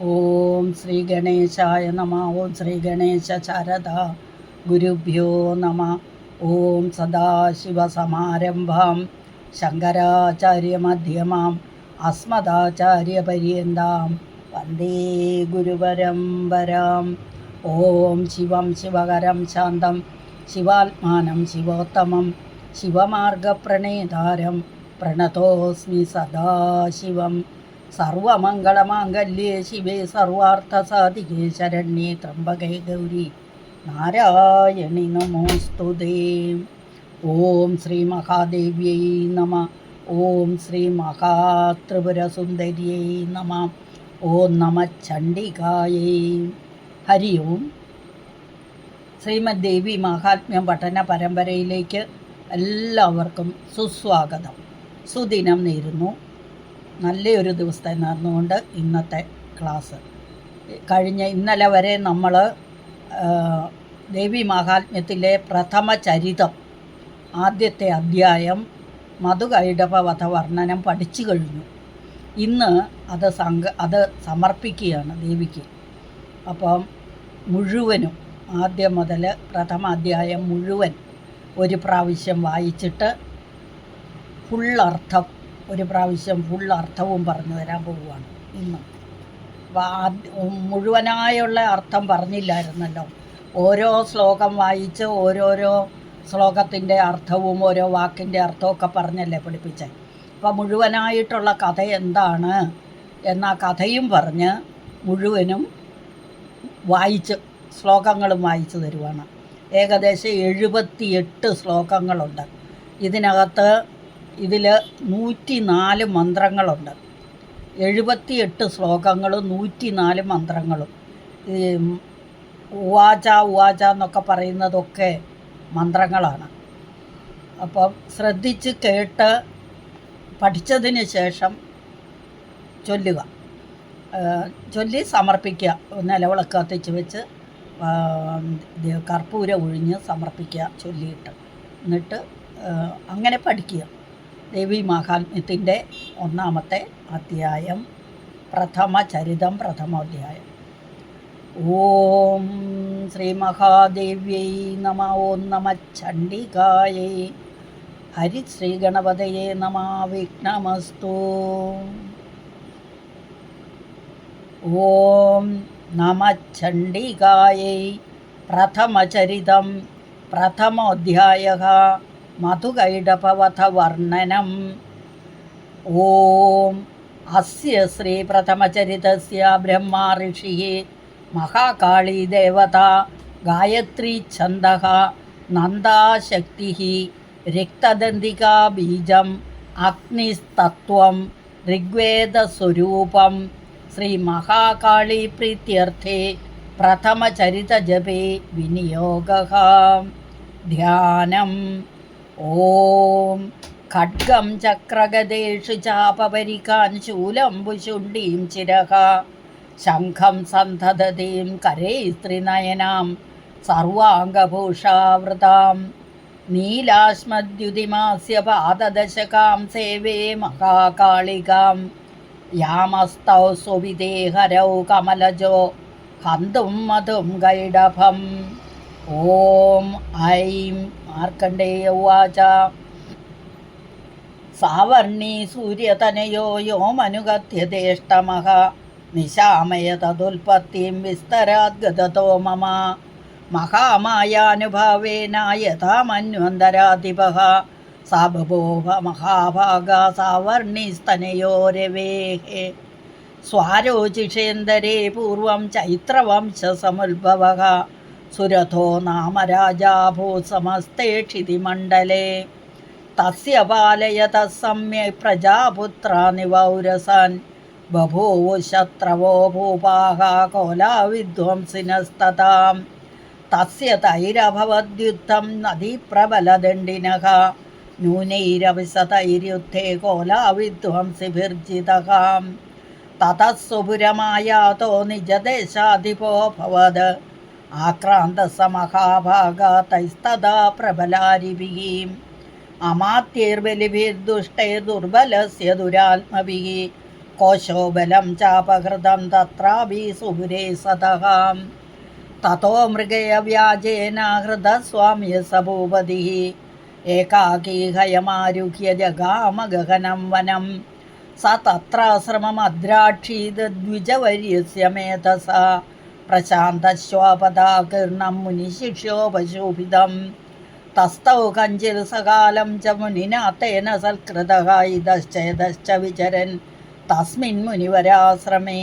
ഓം ശ്രീ ഗണേശായ നമ. ഓം ശ്രീ ഗണേശ ശാരദ ഗുരുഭ്യോ നമ. ഓം സദാശിവസമാരംഭാം ശങ്കരാചാര്യമധ്യമാം അസ്മദാചാര്യപര്യന്താം വന്ദേ ഗുരുപരമ്പരാം. ഓം ശിവം ശിവകരം ശാന്തം ശിവാത്മാനം ശിവോത്തമം ശിവമാർഗപ്രണേതാരം പ്രണതോസ്മി സദാശിവം. സർവമംഗളമാംഗല്യേ ശിവേ സർവാർത്ഥസാധികേ ശരണ്യേ ത്രംബകേ ഗൗരി നാരായണി നമോസ്തുതേ. ഓം ശ്രീ മഹാദേവ്യൈ നമ. ഓം ശ്രീ മഹാത്രിപുരസുന്ദര്यै നമ. ഓം നമ ചണ്ഡികായൈ. ഹരി ഓം. ശ്രീമദ് ദേവി മഹാത്മ്യം പഠന പരമ്പരയിലേക്ക് എല്ലാവർക്കും സുസ്വാഗതം. സുദിനം നേരുന്നു. നല്ലൊരു ദിവസത്തെ നടന്നുകൊണ്ട് ഇന്നത്തെ ക്ലാസ് ഇന്നലെ വരെ നമ്മൾ ദേവി മഹാത്മ്യത്തിലെ പ്രഥമ ചരിതം ആദ്യത്തെ അധ്യായം മധുകൈടഭവധ വർണ്ണനം പഠിച്ചു കഴിഞ്ഞു. ഇന്ന് അത് സമർപ്പിക്കുകയാണ് ദേവിക്ക്. അപ്പം മുഴുവനും ആദ്യം മുതൽ പ്രഥമ അധ്യായം മുഴുവൻ ഒരു പ്രാവശ്യം വായിച്ചിട്ട് ഫുള്ളർത്ഥം ഫുൾ അർത്ഥവും പറഞ്ഞു തരാൻ പോവുകയാണ് ഇന്ന്. മുഴുവനായുള്ള അർത്ഥം പറഞ്ഞില്ലായിരുന്നല്ലോ. ഓരോ ശ്ലോകം വായിച്ച് ഓരോരോ ശ്ലോകത്തിൻ്റെ അർത്ഥവും ഓരോ വാക്കിൻ്റെ അർത്ഥമൊക്കെ പറഞ്ഞല്ലേ പഠിപ്പിച്ചത്. അപ്പോൾ മുഴുവനായിട്ടുള്ള കഥ എന്താണ് എന്ന കഥയും പറഞ്ഞ് മുഴുവനും ശ്ലോകങ്ങളും വായിച്ചു തരുവാണ്. ഏകദേശം 78 ശ്ലോകങ്ങളുണ്ട് ഇതിനകത്ത്. ഇതിൽ 104 മന്ത്രങ്ങളുണ്ട്. 78 ശ്ലോകങ്ങളും 104 മന്ത്രങ്ങളും. ഉവാച എന്നൊക്കെ പറയുന്നതൊക്കെ മന്ത്രങ്ങളാണ്. അപ്പം ശ്രദ്ധിച്ച് കേട്ട് പഠിച്ചതിന് ശേഷം ചൊല്ലി സമർപ്പിക്കുക. നിലവിളക്ക് കത്തിച്ച് വെച്ച് കർപ്പൂരം ഒഴിഞ്ഞ് സമർപ്പിക്കുക ചൊല്ലിയിട്ട്. എന്നിട്ട് അങ്ങനെ പഠിക്കുക. ദേവി മഹാത്മ്യത്തിൻ്റെ ഒന്നാമത്തെ അധ്യായം പ്രഥമ ചരിതം പ്രഥമോധ്യായം. ഓം ശ്രീ മഹാദേവ്യൈ നമ. ഓം നമ ചണ്ഡികായൈ. ഹരി ശ്രീ ഗണപതയേ നമ. വിഘ്നമസ്തു. ഓം നമ ചണ്ഡികായൈ. പ്രഥമചരിതം പ്രഥമോധ്യായഃ മധുകൈടഭവധ വർണ്ണനം. ഓം അസ്യ ശ്രീ പ്രഥമചരിതസ്യ ബ്രഹ്മാ ഋഷിഃ മഹാകാളീ ദേവത ഗായത്രീ ഛന്ദഃ നന്ദാശക്തിഃ രക്തദന്തികാ ബീജം അഗ്നിസ്തത്വം ഋഗ്വേദസ്വരൂപം. ശ്രീ മഹാകാളീ പ്രീത്യർത്ഥേ പ്രഥമചരിതജപേ വിനിയോഗഃ. ധ്യാനം. ഓം ഖഡ്ഗം ചക്രഗദേഷു ചാപപരികാൻ ശൂലംബുശുണ്ടീം ചിരഃ ശംഖം സന്ധദതീം കരേ സ്ത്രീനയനാം സർവാംഗഭൂഷാവൃതാം നീലാശ്മദ്യുതിമാസ്യ പാദദശകാം സേവേ മഹാകാളികാം യാമസ്തൗ സ്വവിദേ ഹരൗ കമലജോ ഹന്തും മധും ഗൈഡഭം. ഓം ഐം മാർക്കണ്ഡേയ ഉവാച. സാവർണീ സൂര്യതനയോ യോ മനുഗത്യതേഷ്ടമഃ നിശാമയ തദുൽപത്തിം വിസ്തരാദ്ഗതോ മമ മഹാമായാനുഭാവേന യഥാ മന്വന്തരാധിപഃ സാ ബഭൂവ മഹാഭാഗാ സാവർണീസ്തനയോ രവേः സ്വാരോചിഷേന്ദരേ പൂർവം ചൈത്രവംശസമുദ്ഭവഃ സുരഥോ നാമ രാജാഭൂത് സമസ്തേ ക്ഷിതിമണ്ഡലേ തസ്യ പാലയതഃ സമ്യക് പ്രജാപുത്രാണി വൗരസാൻ ബഭൂവു ശത്രവോ ഭൂപാഃ കോലാവിധ്വംസിനസ്തതാം തസ്യ തൈരഭവദ്യുദ്ധം നദീപ്രബലദണ്ഡിനഃ ന്യൂനൈരവിശതൈര്യുദ്ധേ കോലാവിധ്വംസിഭിർജിതഃ തതഃ സ്വപുരമായാതോ നിജദേശാധിപോऽഭവത് ആക്രാന്തസ മഹാഭാഗാ തൈസ്തദാ പ്രബലാരിഭിः അമാത്യൈർബലിഭിർദുഷ്ടൈർദുർബലസ്യ ദുരാത്മഭിः കോശോബലം ചാപഹൃതം തത്രാഭി സുപുരേ സതഃ തതോ മൃഗയവ്യാജേന ഹൃതസ്വാമ്യ സഭൂപതിഃ ഏകാകീ ഹയമാരുഹ്യ ജഗാമഗഹനം വനം സ തത്രാശ്രമമദ്രാക്ഷീദ്വിജവര്യസ്യ മേധസാ പ്രശാന്തശ്വാപദാകീർണം മുനിശിഷ്യോപശോഭിതം തസ്ഥൗ കഞ്ചിൽ സകാലം ച മുനിനാ തേന സൽകൃതഃ ഇതശ്ചേതശ്ച വിചരൻ തസ്മിൻ മുനിവരാശ്രമേ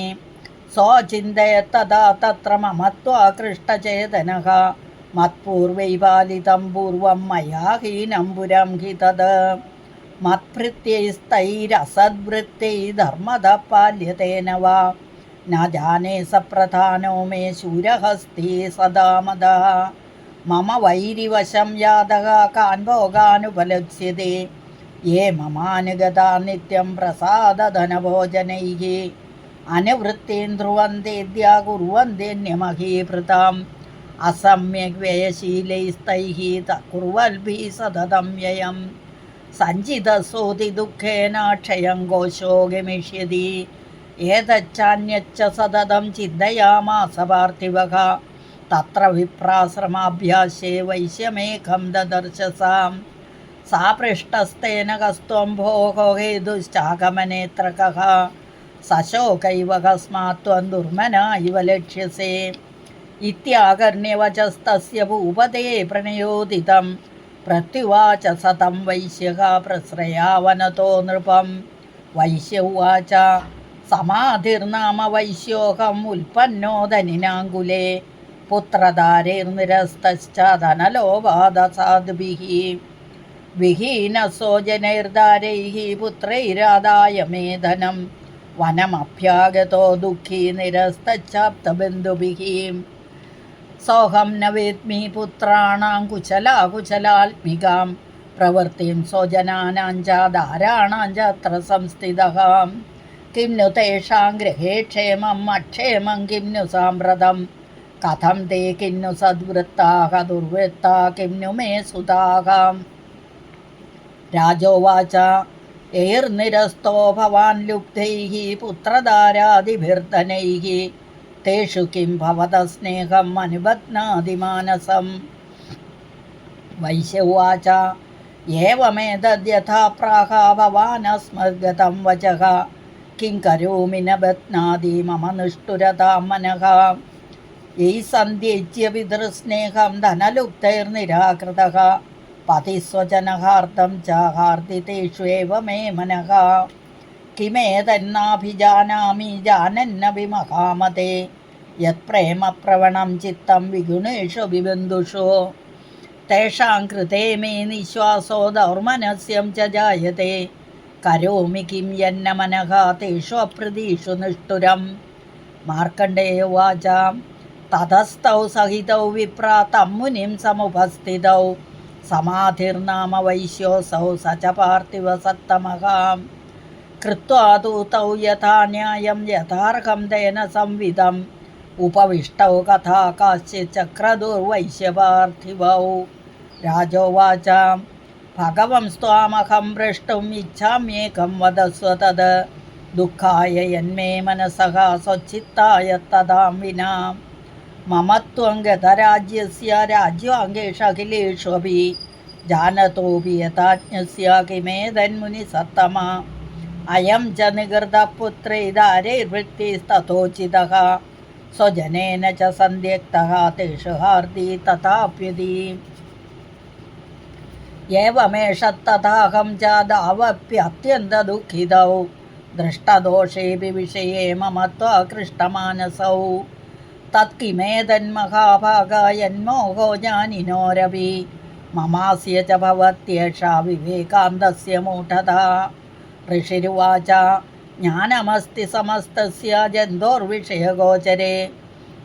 സ്വചിന്തയത്തഥാ തത്ര മമത്വാകൃഷ്ടചേതനഃ മത്പൂർവൈപാലിതം പൂർവം മയാ ഹീനം പുരം ഹി തത് മത്ഭൃത്യൈസ്തൈരസദ്വൃത്തൈ ധർമ്മതഃ പാല്യതേന വാ ന ജാനേ സപ്രധാനോ മേ ശൂരഹസ്തി സദാ മദഃ മമ വൈരിവശം യാതഃ കാൻ ഭോഗാനുപലപ്സ്യത്തെ യേ മമാനുഗതാ നിത്യം പ്രസാദധനഭോജനൈഃ അനുവൃത്തിം ധ്രുവന്തേദ്യ കുർവന്ത്യന്യമഹീഭൃതാം അസമ്യക് വ്യയശീലൈസ്തൈഃ കുർവൽഭിः സതതം വ്യയം സഞ്ചിതസോതി ദുഃഖേന ക്ഷയം കോശോ ഗമിഷ്യതി ഏതച്ചാന്യच्च സതതം ചിന്തയാമാസ പാർത്ഥിവഃ തത്ര വിപ്രാശ്രമാഭ്യാസേ വൈശ്യമേഘം ദദർശസാം സാ പൃഷ്ടസ്തേന കസ്ത്വം ഭോഗോ ഹേതുശ്ചാഗമനേത്രകഃ സശോകൈവ കസ്മാത് ത്വം ദുർമന ഇവ ലക്ഷ്യസേ ഇത്യാകർണ്യവചസ്തസ്യ ഭൂപതേ പ്രണയോദിതം പ്രത്യുവാച സതം വൈശ്യഃ പ്രശ്രയാവനതോ നൃപം വൈശ്യ ഉവാച സമാധിർനാമ വൈശ്യോഹം ഉൽപ്പന്നോ ധനിനാങ്കുലേ പുത്രധാരൈർനിരസ്തശ്ച ധനലോഭാദസാദ്ഭിः വിഹീനസോ ജനൈർദാരൈः പുത്രൈരാദായ മേ ധനം വനമഭ്യാഗതോ ദുഃഖീ നിരസ്തശ്ചാപ്തബന്ധുഭിः സോഹം ന വേദ്മി പുത്രാണാം കുശലാകുശലാത്മികാം പ്രവൃത്തിം സ്വജനാനാം ച ധാരാണാം ച അത്ര സംസ്ഥിതഃ കിം नु തേഷാം ഗൃഹേ ക്ഷേമം അക്ഷേമം കിം नु സാമ്പ്രതം കഥം തേ കിം नु സദ്വൃത്താഃ ദുർവൃത്താഃ കിം नु മേ സുതാഃ രാജോവാച യൈർനിരസ്തോ ഭവാൻ ലുബ്ധൈഃ പുത്രധാരാദിഭിർധനൈഃ തേഷു കിം ഭവതഃ സ്നേഹം അനുബധ്നാതി മാനസം വൈശ്യ ഉവാച ഏവമേതദ്യഥാ പ്രാഹ ഭവാനസ്മദ്ഗതം വചഃ കിം കരോമി ന ബധ്നാതി മമ നിഷ്ഠുരതാം മനഃ യൈ സന്ധ്യജ്യ പിതൃസ്നേഹം ധനലുപ്തൈർനിരാകൃതഃ പതിസ്വജനഹാർദം ച ഹാർദിതേഷ്വേവ മേ മനഃ കിമേതന്നാഭിജാനാമി ജാനന്നപി മഹാമതേ യത്പ്രേമപ്രവണം ചിത്തം വിഗുണേഷു വിബന്ധുഷു തേഷാം കൃതേ മേ നിശ്വാസോ ദൗർമനസ്യം ച ജായത്തെ കരോമി കിം യന്ന മനഃ തേഷു അപ്രതീഷു നിഷ്ഠുരം മാർക്കണ്ഡേയ ഉവാച തതസ്ഥൗ സഹിതൗ വിപ്രാ തം മുനിം സമുപസ്ഥിതൗ സമാധിർനാമ വൈശ്യോസൗ സ ച പാർത്ഥിവ സത്തമഃ കൃത്വാ തു തൗ യഥാ ന്യായം യഥാർഹം തേന സംവിധം ഉപവിഷ്ടൗ കഥാ കാശ്ചിത് ചക്രദുർവൈശ്യപാർത്ഥിവൗ രാജോവാച ഭഗവംസ്ത്വാമഹം പ്രഷ്ടും ഇച്ഛാമ്യേകം വദസ്വ തത് ദുഃഖായ യന്മേ മനസഃ സ്വച്ഛിത്തായ തദാം വിനാ മമ ത്വം ഗതരാജ്യസ്യ രാജ്യാംഗേഷു അഖിലേഷ്വപി ജാനതോപി യഥാജ്ഞസ്യ കിമേതന്മുനിസത്തമ അയം ച നിഗൃതപുത്രൈദാരൈർവൃത്തിസ്തഥോചിതഃ സ്വജനേന ച സന്ധ്യക്തഃ തേഷു ഹാർദി തഥാപ്യതി ഏവമേഷത്തഥാഹം ച ദാവപ്യത്യന്തദുഃഖിതൗ ദൃഷ്ടദോഷേപി വിഷയേ മമ ത്വകൃഷ്ടമാനസൗ തത്കിമേതന്മഹാഭാഗായന്മോഹോ ജ്ഞാനിനോരപി മമാസ്യ ച ഭവത്യേഷാ വിവേകാന്തസ്യ മൂഢത ഋഷിരുവാച ജ്ഞാനമസ്തി സമസ്തസ്യ ജന്തോർവിഷയഗോചരേ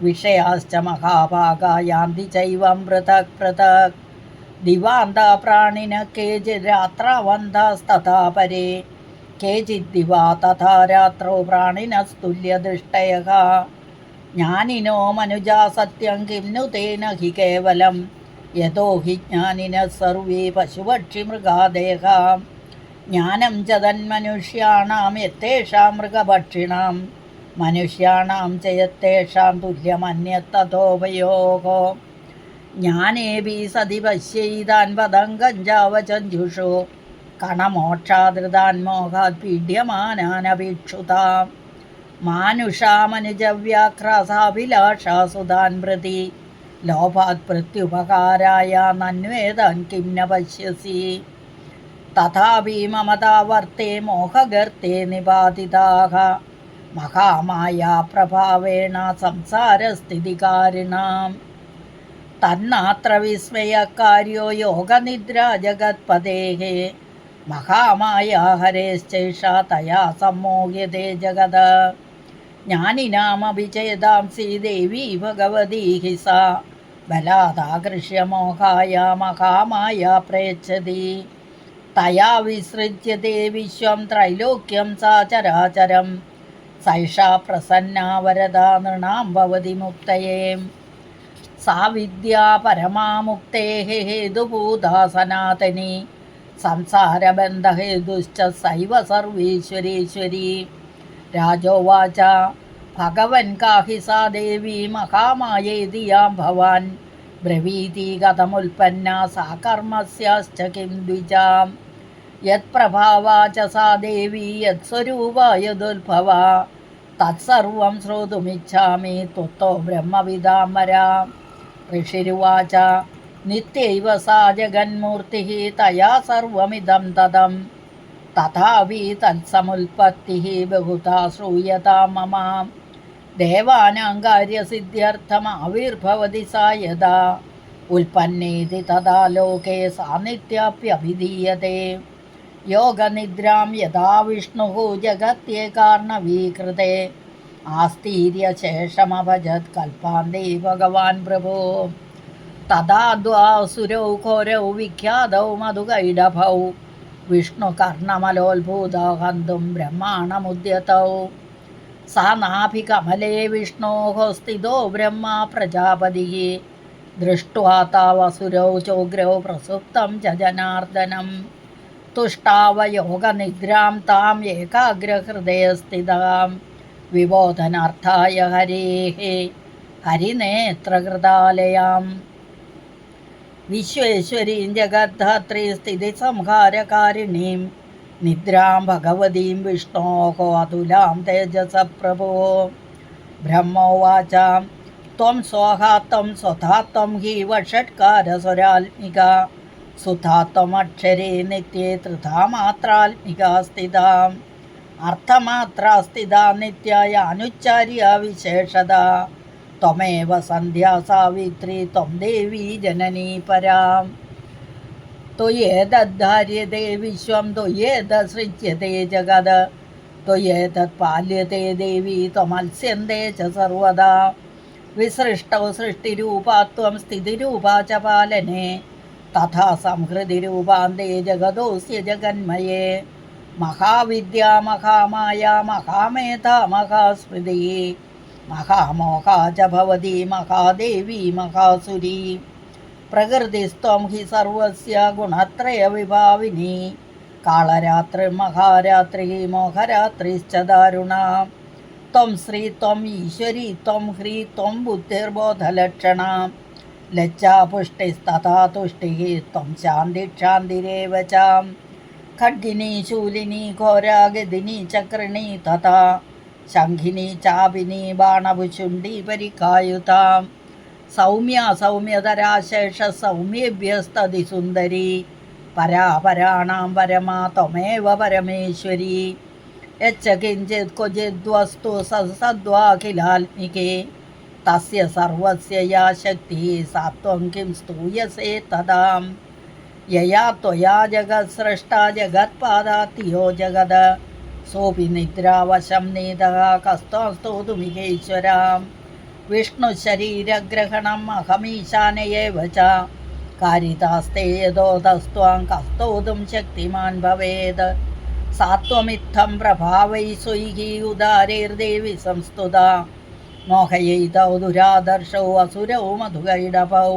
വിഷയാശ്ച മഹാഭാഗാ യാന്തി ചൈവം പൃഥക് പൃഥക് ദിവാന്ത പ്രാണിന കേചിരാത്രാവന്താസ്തഥാ പരേ കേചിദ്ദിവാ തഥാ രാത്രോ പ്രാണിനസ്തുല്യദൃഷ്ടയഃ ജ്ഞാനിനോ മനുജാ സത്യം കിം नु തേന ഹി കേവലം യതോ ഹി ജ്ഞാനിനഃ സർവേ പശുപക്ഷിമൃഗാദയഃ ജ്ഞാനം ച തന്മനുഷ്യാണാം യത്തേഷാം മൃഗഭക്ഷിണാം മനുഷ്യാണാം ച യത്തേഷാം തുല്യമന്യത്തതോപയോഗോ ജ്ഞാനേപി സതി പശ്യൈതാൻ പദങ്കഞ്ചാവചഞ്ജുഷു കണമോക്ഷാദൃതാൻ മോഹാത് പീഡ്യമാനാനപീക്ഷുതാം മാനുഷാമനുജവ്യാഘ്രാസാഭിലാഷാസുതാൻ പ്രതി ലോഭാത് പ്രത്യുപകാരായ നന്വേദൻ കിം ന പശ്യസി തഥാപി മമതാവർത്തേ മോഹഗർത്തേ നിപാതിതാഃ മഹാമായാ പ്രഭാവേണ സംസാരസ്ഥിതികാരിണാം തന്നാത്ര വിസ്മയകാര്യോ യോഗനിദ്രാ ജഗത്പതേഃ മഹാമായാ ഹരേശ്ചൈഷാ തയാ സമ്മോഹ്യതേ ജഗത് ജ്ഞാനിനാമഭിചേതാംസി ദേവീ ഭഗവതി ഹി സാ ബലാദാകൃഷ്യ മോഹായ മഹാമായ പ്രയച്ഛതി തയാ വിസൃജ്യത്തെ വിശ്വം ത്രൈലോക്യം സാ ചരാചരം സൈഷാ പ്രസന്നാ വരദാ നൃണാം ഭവതി മുക്തയേ സാ വിദ്യാ പരമാമുക്തേഃ ഹേതുഭൂതാ സനാതനി സംസാരബന്ധഹേതുശ്ച സൈവ സർവീശ്വരീശ്വരി രാജോവാച ഭഗവൻ കാഹി സാ ദേവി മഹാമായേതി യാം ഭവാൻ ബ്രവീതി കഥമുൽപ്പന്ന സാ കർമ്മസ്യാശ്ച കിം ദ്വിജാം യത്പ്രഭാവാ ച സാ ദേവി യത്സ്വരൂപാ യദുദ്ഭവാ തത്സർവം ശ്രോതുമിച്ഛാമി ത്വത്തോ ബ്രഹ്മവിദാംബരാ ഋഷിരുവാച നിത്യൈവ സാ ജഗന്മൂർത്തിഃ തയാ സർവമിദം തതം തഥാപി തത്സമുൽപത്തിഃ ബഹുധാ ശ്രൂയതാം മമ ദേവാനാം കാര്യസിദ്ധ്യർത്ഥമാവിർഭവതി സാ യദാ ഉൽപ്പന്നേതി തഥാ ലോകേ സാ നിത്യാപ്യഭിധീയതേ യോഗനിദ്രാം യഥാ വിഷ്ണുഃ ജഗത്യേകാർണവീകൃതേ ആസ്തീര്യ ശേഷമഭജത് കൽപ്പാന്തേ ഭഗവാൻ പ്രഭോ തഥാ ദ്വാസുരൗ ഘോരൗ വിഖ്യാതൗ മധുകൈഡഭൗ വിഷ്ണുകർണമലോത്ഭൂതൗ ഹന്തും ബ്രഹ്മാണമുദ്യതൗ സാ നാഭികമലേ വിഷ്ണോः സ്ഥിതോ ബ്രഹ്മ പ്രജാപതിः ദൃഷ്ട്വാ താവസുരൗ ചോഗ്രൗ പ്രസുപ്തം ച ജനാർദ്ദനം തുഷ്ടാവയോഗനിദ്രാം താം ഏകാഗ്രഹൃദയസ്ഥിതാം വിബോധനാർത്ഥായ ഹരേः ഹരിനേത്രകൃതാലയാം വിശ്വേശ്വരീം ജഗദ്ധാത്രീ സ്ഥിതിസംഹാരകാരിണീം നിദ്രാം ഭഗവതീം വിഷ്ണോः അതുലാം തേജസ പ്രഭോ ബ്രഹ്മോവാച ത്വം സ്വാഹാ ത്വം സ്വധാ ത്വം ഹി വഷട്കാരസ്വരാത്മിക സുധാ ത്വമക്ഷരേ നിത്യേ ത്രിധാ മാത്രാത്മികാ സ്ഥിതാ അർത്ഥമാത്രാ സ്ഥിതാ നിത്യായ അനുച്ചാര്യ വിശേഷത ത്വമേവ സന്ധ്യാ സാവിത്രി ത്വം ദേവീ ജനനീ പരാ ത്വയേതദ്ധാര്യതേ വിശ്വം ത്വയേതസൃജ്യതേ ജഗത് ത്വയേതത് പാല്യതേ ദേവി ത്വമത്സ്യന്തേ ച സർവദാ വിസൃഷ്ടൗ സൃഷ്ടിരൂപാ ത്വം സ്ഥിതിരൂപാ ച പാലനേ തഥാ സംഹൃതിരൂപാന്തേ ജഗതോസ്യ ജഗന്മയേ മഹാവിദ്യാ മഹാമായ മഹാമേധാ മഹാസ്മൃതി മഹാമോഹാ ച ഭവതി മഹാദേവി മഹാസുരി പ്രകൃതിസ്ത്വം ഹി സർവസ്യ ഗുണത്രയ വിഭാവിനി കാളരാത്രിർമഹാരാത്രി മോഹരാത്രിശ്ച ദാരുണാ ത്വം ശ്രീ ത്വം ഈശ്വരി ത്വം ഹ്രീ ത്വം ബുദ്ധിർബോധലക്ഷണാ ലജ്ജാ പുഷ്ടിസ്തഥാ തുഷ്ടിഃ ത്വം ശാന്തിക്ഷാന്തിരേവ ച ഖഡ്ഗിനി ശൂലിനി ഘോരാ ഗദിനി ചക്രിണി തഥാ ശംഖിനി ചാപിനി ബാണഭുചുണ്ഡി പരിക്കായുതാ സൗമ്യ സൗമ്യതരാ ശേഷ സൗമ്യേഭ്യസ്തതി സുന്ദരി പരാപരാണാം പരമാ ത്വമേവ പരമേശ്വരി യച്ഛ കിഞ്ചിത് ക്വചിദ്വസ്തു സദ്വാഖിലാത്മികേ തസ്യ സർവസ്യ യാ ശക്തി സാ ത്വം കിം സ്തൂയസേ തഥാ യയാ ത്വയാ ജഗത് സൃഷ്ടാ ജഗത്പാദാത്യോ ജഗത് സോപി നിദ്രാവശം നീതഃ കസ്ത്വം സ്തോതുമിഹേശ്വരാ വിഷ്ണുശരീരഗ്രഹണം അഹമീശാനയേവ ച കാരിതാസ്തേ യതോതസ്ത്വാം കസ്തോതും ശക്തിമാൻ ഭവേത് സാത്വമിത്തം പ്രഭാവൈ സ്വൈഃ ഉദാരൈർദേവി സംസ്തുതാ മോഹയൈതൗ ദുരാദർശൗ അസുരൗ മധുകൈടഭൗ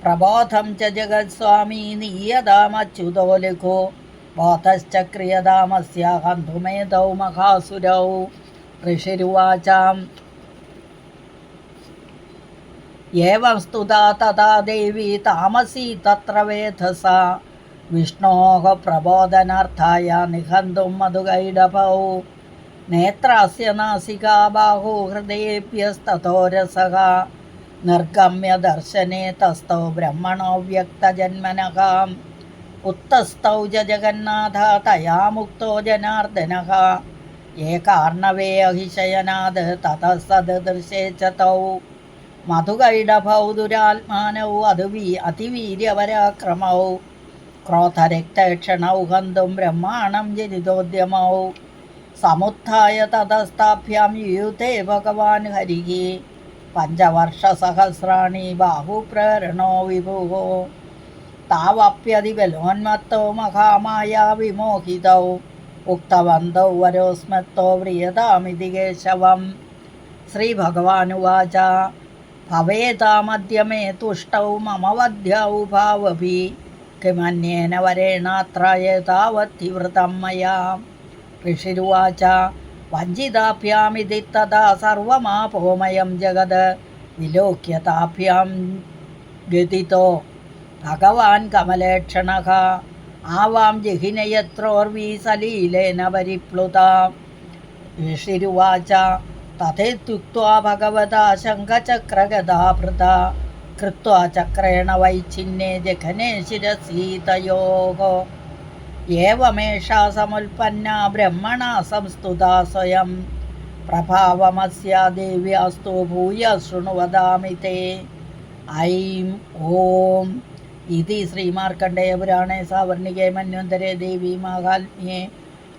പ്രബോധം ച ജഗത്സ്വാമീ നീയതാമച്യുതോ ലഘോ ബോധശ്ച ക്രിയതാമസ്യ ഹന്തുമേതൗ മഹാസുരൗ. ഋഷിരുവാച ഏവം സ്തുതാ തഥാ ദേവി താമസീ തത്ര വേധസ വിഷ്ണോഃ പ്രബോധനാർത്ഥായ നിഹന്തും മധുകൈടഭൗ. നേത്രാസ്യ നാസികാ ബാഹു ഹൃദയേഭ്യസ്തതോ രസഃ നിർഗമ്യ ദർശനേ തസ്ഥൗ ബ്രഹ്മണോ വ്യക്തജന്മനഃ. ഉത്തസ്ഥൗ ജഗന്നാഥ തയാ മുക്തോ ജനാർദ്ദനഃ. ഏകാർണവേ അഹിശയനാത് തതഃ സദൃശേ ച തൗ. മധുകൈടഭൗ ദുരാത്മാനൗ അതിവീര്യപരാക്രമൗ. ക്രോധരക്തക്ഷണൗ ഹന്തും ബ്രഹ്മാണം ജനിതോദ്യമൗ. സമുത്ഥായ തതസ്ഥാഭ്യാം യുയുധേ ഭഗവാൻ ഹരിഃ. പഞ്ചവർഷസഹസ്രാണി ബാഹുപ്രേരണോ വിഭുഃ. താവപ്യതിബലോന്മത്തോ മഹാമായാ വിമോഹിതൗ. ഉക്തവന്തൗ വരോസ്മത്തോ വ്രിയതാമിതി കേശവം. ശ്രീഭഗവാനുവാച ഭവേതാമദ്യ മേ തുഷ്ടൗ മമ വധ്യൗ ഭാവഭി. കിമന്യേന വരേണാത്ര ഏതാവദ്ധിവൃതം മയാ. ഋഷിരുവാച വഞ്ചിതാഭ്യാമിതി തഥാ സർവമാപോമയം ജഗത്. വിലോക്യ താഭ്യാം ഗതിതോ ഭഗവാൻ കമലേക്ഷണഃ. ആവാം ജഹിനയത്രോർവീ സലീലേന പരിപ്ലുത. ഋഷിരുവാച തഥേത്യുക്ത്വാ ഭഗവതാ ശംഖചക്രഗദാഭൃതാ കൃത്വാ ചക്രേണ വൈഛിന്നേ ജഘനെ ശിരസി തയോഃ. ഏവമേഷാ സമുൽപ്പന്നാ ബ്രഹ്മണാ സംസ്തുതാ സ്വയം. പ്രഭാവമസ്യാ ദേവ്യാസ്തു ഭൂയ ശൃണു വദാമി തേ. ഐം ഓം ഇതി ശ്രീമാർക്കണ്ഡേയപുരാണേ സാവർണികേ മന്വന്തരേ ദേവീ മാഹാത്മ്യേ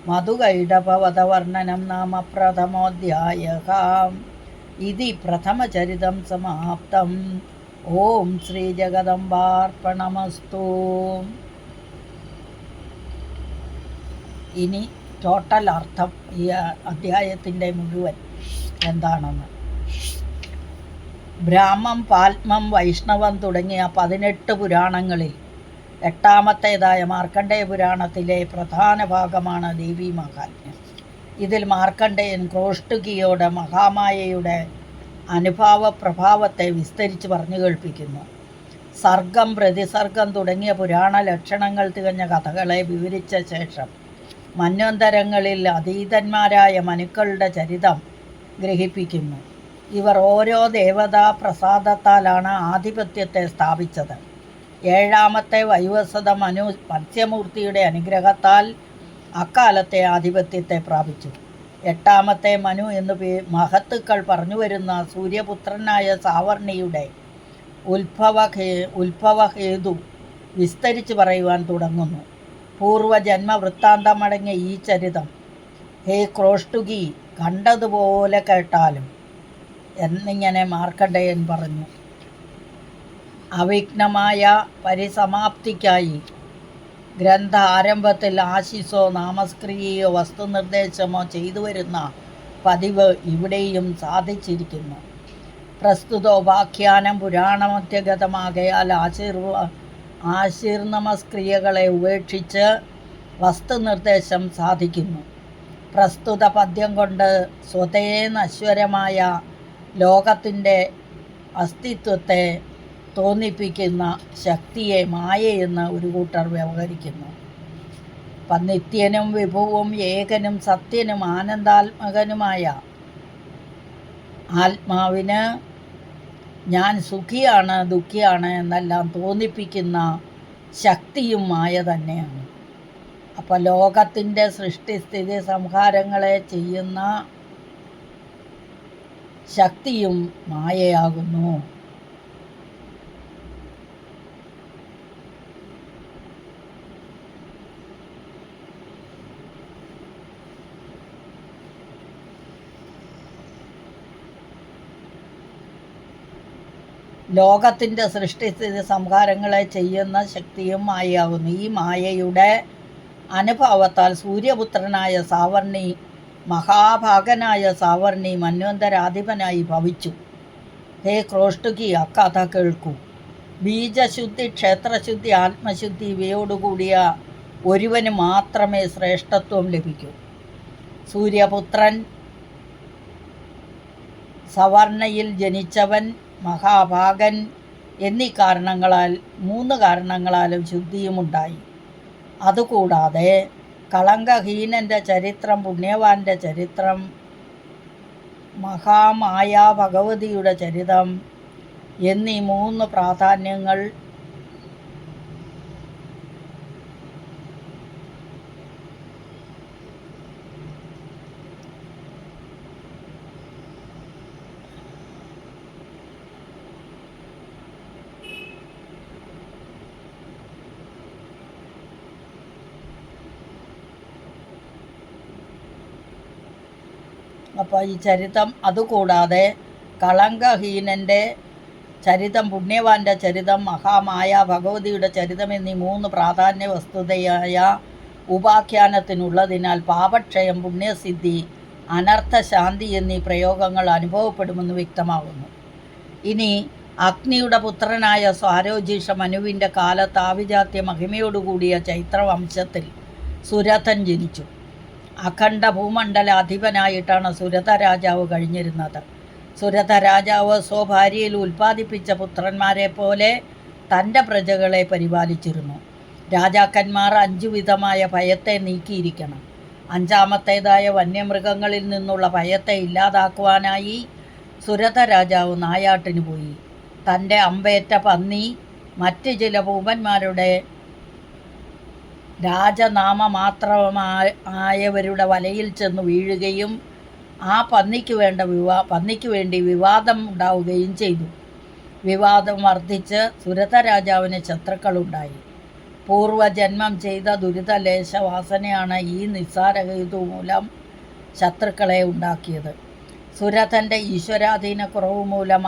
മധുകൈടഭവധവർണ്ണനം നാമ പ്രഥമോऽധ്യായഃ. ഇതി പ്രഥമചരിതം സമാപ്തം. ഓം ശ്രീ ജഗദംബാർപ്പണമസ്തു. ഇനി ടോട്ടൽ അർത്ഥം ഈ അധ്യായത്തിൻ്റെ മുഴുവൻ എന്താണെന്ന്. ബ്രാഹ്മം, പാൽമം, വൈഷ്ണവം തുടങ്ങിയ 18 പുരാണങ്ങളിൽ 8ാമത്തേതായ മാർക്കണ്ഡേയ പുരാണത്തിലെ പ്രധാന ഭാഗമാണ് ദേവീ മാഹാത്മ്യം. ഇതിൽ മാർക്കണ്ഡേയൻ ക്രോഷ്ടുകിയോട് മഹാമായയുടെ അനുഭാവ പ്രഭാവത്തെ വിസ്തരിച്ച് പറഞ്ഞു കേൾപ്പിക്കുന്നു. സർഗം, പ്രതിസർഗം തുടങ്ങിയ പുരാണ ലക്ഷണങ്ങൾ തികഞ്ഞ കഥകളെ വിവരിച്ച ശേഷം മന്വന്തരങ്ങളിൽ അതീതന്മാരായ മനുക്കളുടെ ചരിതം ഗ്രഹിപ്പിക്കുന്നു. ഇവർ ഓരോ ദേവതാ പ്രസാദത്താലാണ് ആധിപത്യത്തെ സ്ഥാപിച്ചത്. 7ാമത്തെ വൈവസ്വത മനു മത്സ്യമൂർത്തിയുടെ അനുഗ്രഹത്താൽ അക്കാലത്തെ ആധിപത്യത്തെ പ്രാപിച്ചു. 8ാമത്തെ മനു എന്നു മഹത്തുക്കൾ പറഞ്ഞു വരുന്ന സൂര്യപുത്രനായ സാവർണിയുടെ ഉത്ഭവഹേതു വിസ്തരിച്ച് പറയുവാൻ തുടങ്ങുന്നു. പൂർവജന്മവൃത്താന്തമടങ്ങിയ ഈ ചരിതം ഹേ ക്രോഷ്ടുകി കണ്ടതുപോലെ കേട്ടാലും എന്നിങ്ങനെ മാർക്കണ്ഡേയൻ പറഞ്ഞു. അവിഘ്നമായ പരിസമാപ്തിക്കായി ഗ്രന്ഥ ആരംഭത്തിൽ ആശിസോ നാമസ്ക്രിയയോ വസ്തുനിർദ്ദേശമോ ചെയ്തു വരുന്ന പതിവ് ഇവിടെയും സാധിച്ചിരിക്കുന്നു. പ്രസ്തുതോപാഖ്യാനം പുരാണമധ്യഗതമാകയാൽ ആശീർനമസ്ക്രിയകളെ ഉപേക്ഷിച്ച് വസ്തുനിർദ്ദേശം സാധിക്കുന്നു. പ്രസ്തുത പദ്യം കൊണ്ട് സ്വതേ നശ്വരമായ ലോകത്തിൻ്റെ അസ്തിത്വത്തെ തോന്നിപ്പിക്കുന്ന ശക്തിയെ മായയെന്ന് ഒരു കൂട്ടർ വ്യവഹരിക്കുന്നു. നിത്യനും വിഭുവും ഏകനും സത്യനും ആനന്ദാത്മകനുമായ ആത്മാവിന് ഞാൻ സുഖിയാണ് ദുഃഖിയാണ് എന്നെല്ലാം തോന്നിപ്പിക്കുന്ന ശക്തിയും മായ തന്നെയാണ്. അപ്പോൾ ലോകത്തിൻ്റെ സൃഷ്ടിസ്ഥിതി സംഹാരങ്ങളെ ചെയ്യുന്ന ശക്തിയും മായയാകുന്നു. ലോകത്തിൻ്റെ സൃഷ്ടിസ്ഥിതി സംഹാരങ്ങളെ ചെയ്യുന്ന ശക്തിയും മായയാകുന്നു. ഈ മായയുടെ അനുഭവത്താൽ സൂര്യപുത്രനായ സാവർണി, മഹാഭാഗനായ സാവർണി മന്വന്തരാധിപനായി ഭവിച്ചു. ഹേ ക്രോഷ്ടുകി, അക്കഥ കേൾക്കൂ. ബീജശുദ്ധി, ക്ഷേത്രശുദ്ധി, ആത്മശുദ്ധി ഇവയോടുകൂടിയ ഒരുവന് മാത്രമേ ശ്രേഷ്ഠത്വം ലഭിക്കൂ. സൂര്യപുത്രൻ, സവർണയിൽ ജനിച്ചവൻ, മഹാഭാഗൻ എന്നീ മൂന്ന് കാരണങ്ങളാലും ശുദ്ധിയുമുണ്ടായി. അതുകൂടാതെ കളങ്കഹീനൻ്റെ ചരിത്രം, പുണ്യവാൻ്റെ ചരിത്രം, മഹാമായാ ഭഗവതിയുടെ ചരിതം എന്നീ 3 പ്രാധാന്യങ്ങൾ അപ്പോൾ ഈ ചരിതം, അതുകൂടാതെ കളങ്കഹീനൻ്റെ ചരിതം, പുണ്യവാൻ്റെ ചരിതം, മഹാമായ ഭഗവതിയുടെ ചരിതം എന്നീ 3 പ്രാധാന്യ വസ്തുതയായ ഉപാഖ്യാനത്തിനുള്ളതിനാൽ പാപക്ഷയം, പുണ്യസിദ്ധി, അനർത്ഥശാന്തി എന്നീ പ്രയോഗങ്ങൾ അനുഭവപ്പെടുമെന്ന് വ്യക്തമാകുന്നു. ഇനി അഗ്നിയുടെ പുത്രനായ സ്വാരോജിഷ മനുവിൻ്റെ കാലത്ത് ആഭിജാത്യ മഹിമയോടുകൂടിയ ചൈത്രവംശത്തിൽ സുരഥൻ ജനിച്ചു. അഖണ്ഡ ഭൂമണ്ഡലാധിപനായിട്ടാണ് സുരഥ രാജാവ് കഴിഞ്ഞിരുന്നത്. സുരഥ രാജാവ് സ്വഭാര്യയിൽ ഉൽപ്പാദിപ്പിച്ച പുത്രന്മാരെ പോലെ തൻ്റെ പ്രജകളെ പരിപാലിച്ചിരുന്നു. രാജാക്കന്മാർ 5 വിധമായ ഭയത്തെ നീക്കിയിരിക്കണം. 5ാമത്തേതായ വന്യമൃഗങ്ങളിൽ നിന്നുള്ള ഭയത്തെ ഇല്ലാതാക്കുവാനായി സുരഥ രാജാവ് നായാട്ടിന് പോയി. തൻ്റെ അമ്പേറ്റ പന്നി മറ്റ് ചില ഭൂപന്മാരുടെ രാജനാമമാത്രമായവരുടെ വലയിൽ ചെന്ന് വീഴുകയും ആ പന്നിക്ക് വേണ്ടി വിവാദം ഉണ്ടാവുകയും ചെയ്തു. വിവാദം വർദ്ധിച്ച് സുരഥ രാജാവിന് ശത്രുക്കളുണ്ടായി. പൂർവജന്മം ചെയ്ത ദുരിതലേശവാസനയാണ് ഈ നിസ്സാര ഹേതു മൂലം ശത്രുക്കളെ ഉണ്ടാക്കിയത്. സുരഥൻ്റെ ഈശ്വരാധീനക്കുറവ് മൂലം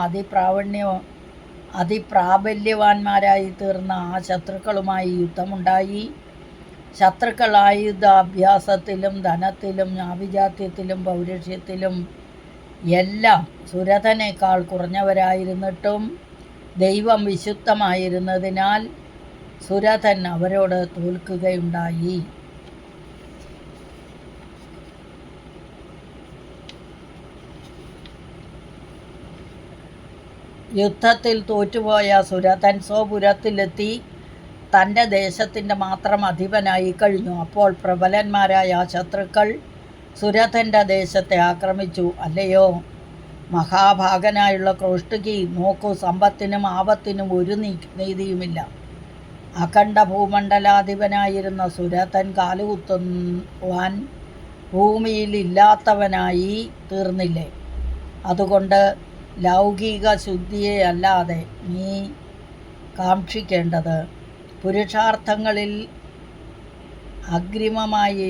അതിപ്രാബല്യവാന്മാരായി തീർന്ന ആ ശത്രുക്കളുമായി യുദ്ധമുണ്ടായി. ശത്രുക്കൾ ആയുധാഭ്യാസത്തിലും ധനത്തിലും ആഭിജാത്യത്തിലും പൗരുഷ്യത്തിലും എല്ലാം സുരഥനേക്കാൾ കുറഞ്ഞവരായിരുന്നിട്ടും ദൈവം വിശുദ്ധമായിരുന്നതിനാൽ സുരഥൻ അവരോട് തോൽക്കുകയുണ്ടായി. യുദ്ധത്തിൽ തോറ്റുപോയ സുരഥൻ സ്വപുരത്തിലെത്തി തൻ്റെ ദേശത്തിൻ്റെ മാത്രം അധിപനായി കഴിഞ്ഞു. അപ്പോൾ പ്രബലന്മാരായ ശത്രുക്കൾ സുരഥൻ്റെ ദേശത്തെ ആക്രമിച്ചു. അല്ലയോ മഹാഭാഗനായുള്ള ക്രോഷ്ടുകി, നോക്കൂ, സമ്പത്തിനും ആപത്തിനും ഒരു നീതിയുമില്ല. അഖണ്ഡ ഭൂമണ്ഡലാധിപനായിരുന്ന സുരഥൻ കാലുകുത്തുവാൻ ഭൂമിയിലില്ലാത്തവനായി തീർന്നില്ലേ? അതുകൊണ്ട് ലൗകിക ശുദ്ധിയെ അല്ലാതെ നീ കാക്ഷിക്കേണ്ടത് പുരുഷാർത്ഥങ്ങളിൽ അഗ്രിമമായി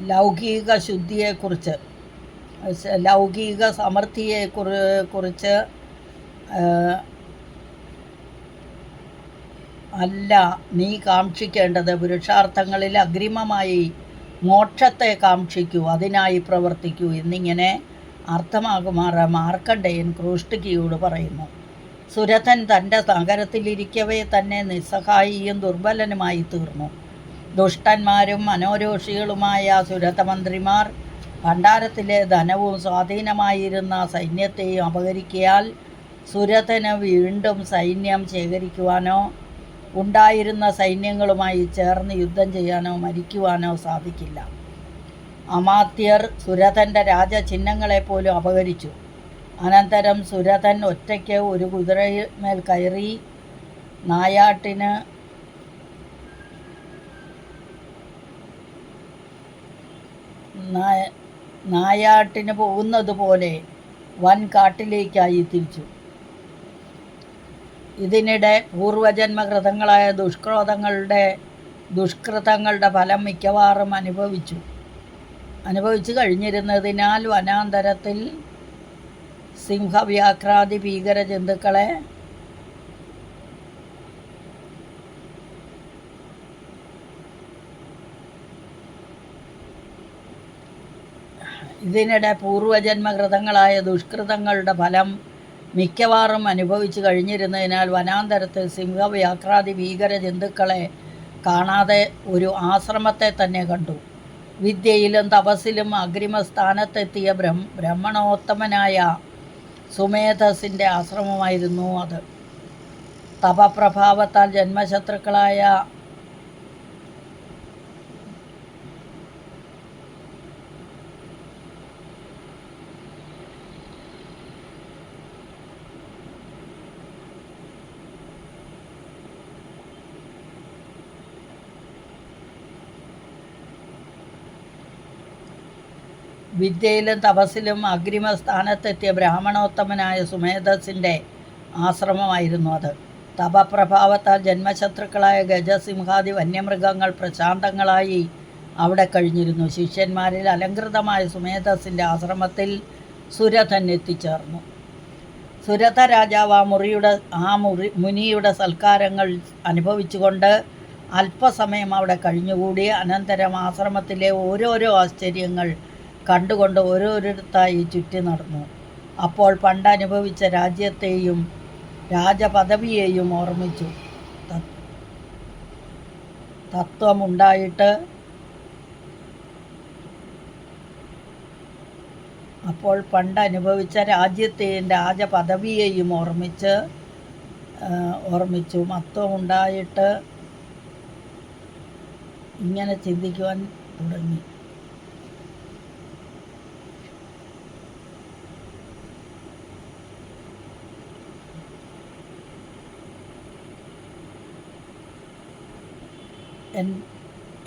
ലൗകിക ശുദ്ധിയെക്കുറിച്ച്, ലൗകിക സമൃദ്ധിയെക്കുറിച്ച് അല്ല നീ കാക്ഷിക്കേണ്ടത്. പുരുഷാർത്ഥങ്ങളിൽ അഗ്രിമമായി മോക്ഷത്തെ കാക്ഷിക്കൂ, അതിനായി പ്രവർത്തിക്കൂ എന്നിങ്ങനെ അർത്ഥമാകുമാറ് മാർക്കണ്ഡേയൻ ക്രോഷ്ടുകിയോട് പറയുന്നു. സുരഥൻ തൻ്റെ നഗരത്തിലിരിക്കവേ തന്നെ നിസ്സഹായിയും ദുർബലനുമായി തീർന്നു. ദുഷ്ടന്മാരും മനോരോഷികളുമായ സുരഥമന്ത്രിമാർ ഭണ്ഡാരത്തിലെ ധനവും സ്വാധീനമായിരുന്ന സൈന്യത്തെയും അപഹരിക്കയാൽ സുരഥന് വീണ്ടും സൈന്യം ശേഖരിക്കുവാനോ ഉണ്ടായിരുന്ന സൈന്യങ്ങളുമായി ചേർന്ന് യുദ്ധം ചെയ്യാനോ മരിക്കുവാനോ സാധിക്കില്ല. അമാത്യർ സുരഥൻ്റെ രാജചിഹ്നങ്ങളെപ്പോലും അപഹരിച്ചു. അനന്തരം സുരഥൻ ഒറ്റയ്ക്ക് ഒരു കുതിരമേൽ കയറി നായാട്ടിന് പോകുന്നത് പോലെ വൻ കാട്ടിലേക്കായി തിരിച്ചു. ഇതിനിടെ പൂർവജന്മകൃതങ്ങളായ ദുഷ്കൃതങ്ങളുടെ ഫലം മിക്കവാറും അനുഭവിച്ചു കഴിഞ്ഞിരുന്നതിനാൽ വനാന്തരത്തിൽ സിംഹവ്യാഘ്രാദി ഭീകര ജന്തുക്കളെ ഇതിനിടെ പൂർവജന്മകൃതങ്ങളായ ദുഷ്കൃതങ്ങളുടെ ഫലം മിക്കവാറും അനുഭവിച്ചു കഴിഞ്ഞിരുന്നതിനാൽ വനാന്തരത്തിൽ സിംഹവ്യാക്രാദി ഭീകര ജന്തുക്കളെ കാണാതെ ഒരു ആശ്രമത്തെ തന്നെ കണ്ടു. വിദ്യയിലും തപസ്സിലും അഗ്രിമസ്ഥാനത്തെത്തിയ ബ്രഹ്മണോത്തമനായ സുമേധസിൻ്റെ ആശ്രമമായിരുന്നു അത്. തപപ്രഭാവത്താൽ ജന്മശത്രുക്കളായ വിദ്യയിലും തപസ്സിലും അഗ്രിമസ്ഥാനത്തെത്തിയ ബ്രാഹ്മണോത്തമനായ സുമേധസിൻ്റെ ആശ്രമമായിരുന്നു അത്. തപപ്രഭാവത്താൽ ജന്മശത്രുക്കളായ ഗജസിംഹാദി വന്യമൃഗങ്ങൾ പ്രശാന്തങ്ങളായി അവിടെ കഴിഞ്ഞിരുന്നു. ശിഷ്യന്മാരിൽ അലങ്കൃതമായ സുമേധസിൻ്റെ ആശ്രമത്തിൽ സുരഥൻ എത്തിച്ചേർന്നു. സുരഥ രാജാവ് മുനിയുടെ സൽക്കാരങ്ങൾ അനുഭവിച്ചുകൊണ്ട് അല്പസമയം അവിടെ കഴിഞ്ഞുകൂടി അനന്തരം ആശ്രമത്തിലെ ഓരോരോ ആശ്ചര്യങ്ങൾ കണ്ടുകൊണ്ട് ഓരോരിടത്തായി ചുറ്റി നടന്നു. അപ്പോൾ പണ്ട് അനുഭവിച്ച രാജ്യത്തെയും രാജപദവിയെയും ഓർമ്മിച്ചു. തത്വമുണ്ടായിട്ട് അപ്പോൾ പണ്ട് അനുഭവിച്ച രാജ്യത്തെയും രാജപദവിയെയും ഓർമ്മിച്ചു. മത്വമുണ്ടായിട്ട് ഇങ്ങനെ ചിന്തിക്കുവാൻ തുടങ്ങി.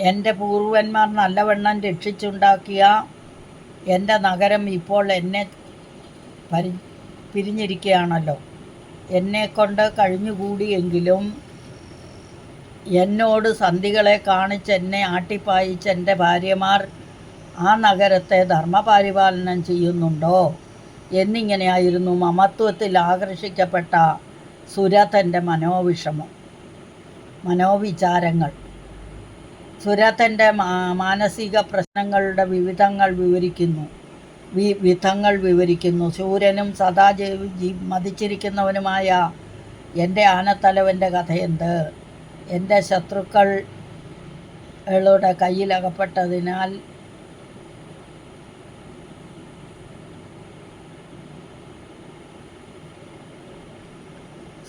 എൻ്റെ പൂർവന്മാർ നല്ലവണ്ണം രക്ഷിച്ചുണ്ടാക്കിയ എൻ്റെ നഗരം ഇപ്പോൾ എന്നെ പിരിഞ്ഞിരിക്കുകയാണല്ലോ. എന്നെക്കൊണ്ട് കഴിഞ്ഞുകൂടിയെങ്കിലും എന്നോട് സന്ധികളെ കാണിച്ച് എന്നെ ആട്ടിപ്പായിച്ച് എൻ്റെ ഭാര്യമാർ ആ നഗരത്തെ ധർമ്മപരിപാലനം ചെയ്യുന്നുണ്ടോ എന്നിങ്ങനെയായിരുന്നു മമത്വത്തിൽ ആകർഷിക്കപ്പെട്ട സുരഥൻ്റെ മനോവിചാരങ്ങൾ. സുരഥൻ്റെ മാനസിക പ്രശ്നങ്ങളുടെ വിധങ്ങൾ വിവരിക്കുന്നു. ശൂരനും സദാ മതിച്ചിരിക്കുന്നവനുമായ എൻ്റെ ആനത്തലവൻ്റെ കഥയെന്ത്? എൻ്റെ ശത്രുക്കളുടെ കയ്യിലകപ്പെട്ടതിനാൽ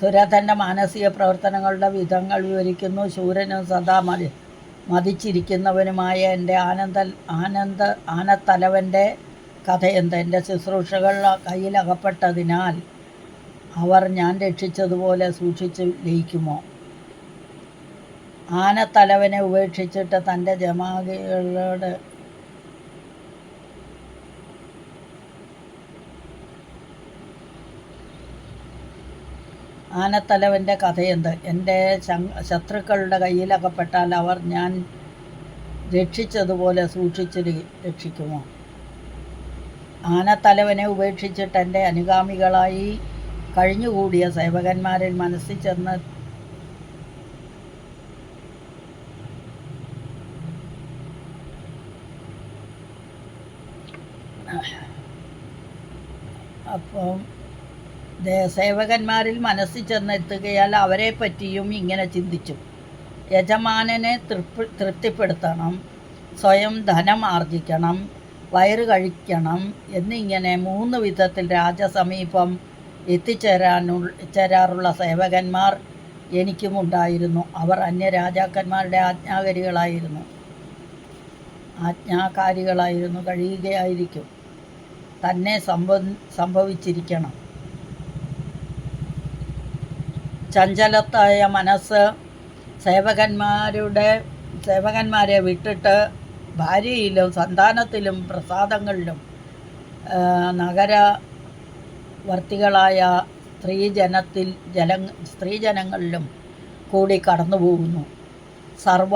സുരഥൻ്റെ മാനസിക പ്രവർത്തനങ്ങളുടെ വിധങ്ങൾ വിവരിക്കുന്നു. ശൂരനും സദാ മതിച്ചിരിക്കുന്നവനുമായ എൻ്റെ ആനത്തലവൻ്റെ കഥയെന്ത്? എൻ്റെ ശുശ്രൂഷകൾ കയ്യിലകപ്പെട്ടതിനാൽ അവർ ഞാൻ രക്ഷിച്ചതുപോലെ സൂക്ഷിച്ച് ലയിക്കുമോ? ആനത്തലവനെ ഉപേക്ഷിച്ചിട്ട് തൻ്റെ ജമാകികളോട് ആനത്തലവൻ്റെ കഥയെന്ത്? എൻ്റെ ശത്രുക്കളുടെ കയ്യിലകപ്പെട്ടാൽ അവർ ഞാൻ രക്ഷിച്ചതുപോലെ സൂക്ഷിച്ച് രക്ഷിക്കുമോ? ആനത്തലവനെ ഉപേക്ഷിച്ചിട്ട് എൻ്റെ അനുഗാമികളായി കഴിഞ്ഞുകൂടിയ സേവകന്മാരിൽ മനസ്സിൽ ചെന്ന് അപ്പം സേവകന്മാരിൽ മനസ്സിൽ ചെന്നെത്തുകയാൽ അവരെ പറ്റിയും ഇങ്ങനെ ചിന്തിച്ചു. യജമാനനെ തൃപ്തിപ്പെടുത്തണം, സ്വയം ധനം ആർജിക്കണം, വയറ് കഴിക്കണം എന്നിങ്ങനെ 3 വിധത്തിൽ രാജസമീപം എത്തിച്ചേരാറുള്ള സേവകന്മാർ എനിക്കുമുണ്ടായിരുന്നു. അവർ അന്യരാജാക്കന്മാരുടെ ആജ്ഞാകാരികളായിരുന്നു കഴിയുകയായിരിക്കും. തന്നെ സംഭവിച്ചിരിക്കണം. ചഞ്ചലത്തായ മനസ്സ് സേവകന്മാരെ വിട്ടിട്ട് ഭാര്യയിലും സന്താനത്തിലും പ്രസാദങ്ങളിലും നഗരവർത്തികളായ സ്ത്രീജനങ്ങളിലും കൂടി കടന്നു പോകുന്നു. സർവ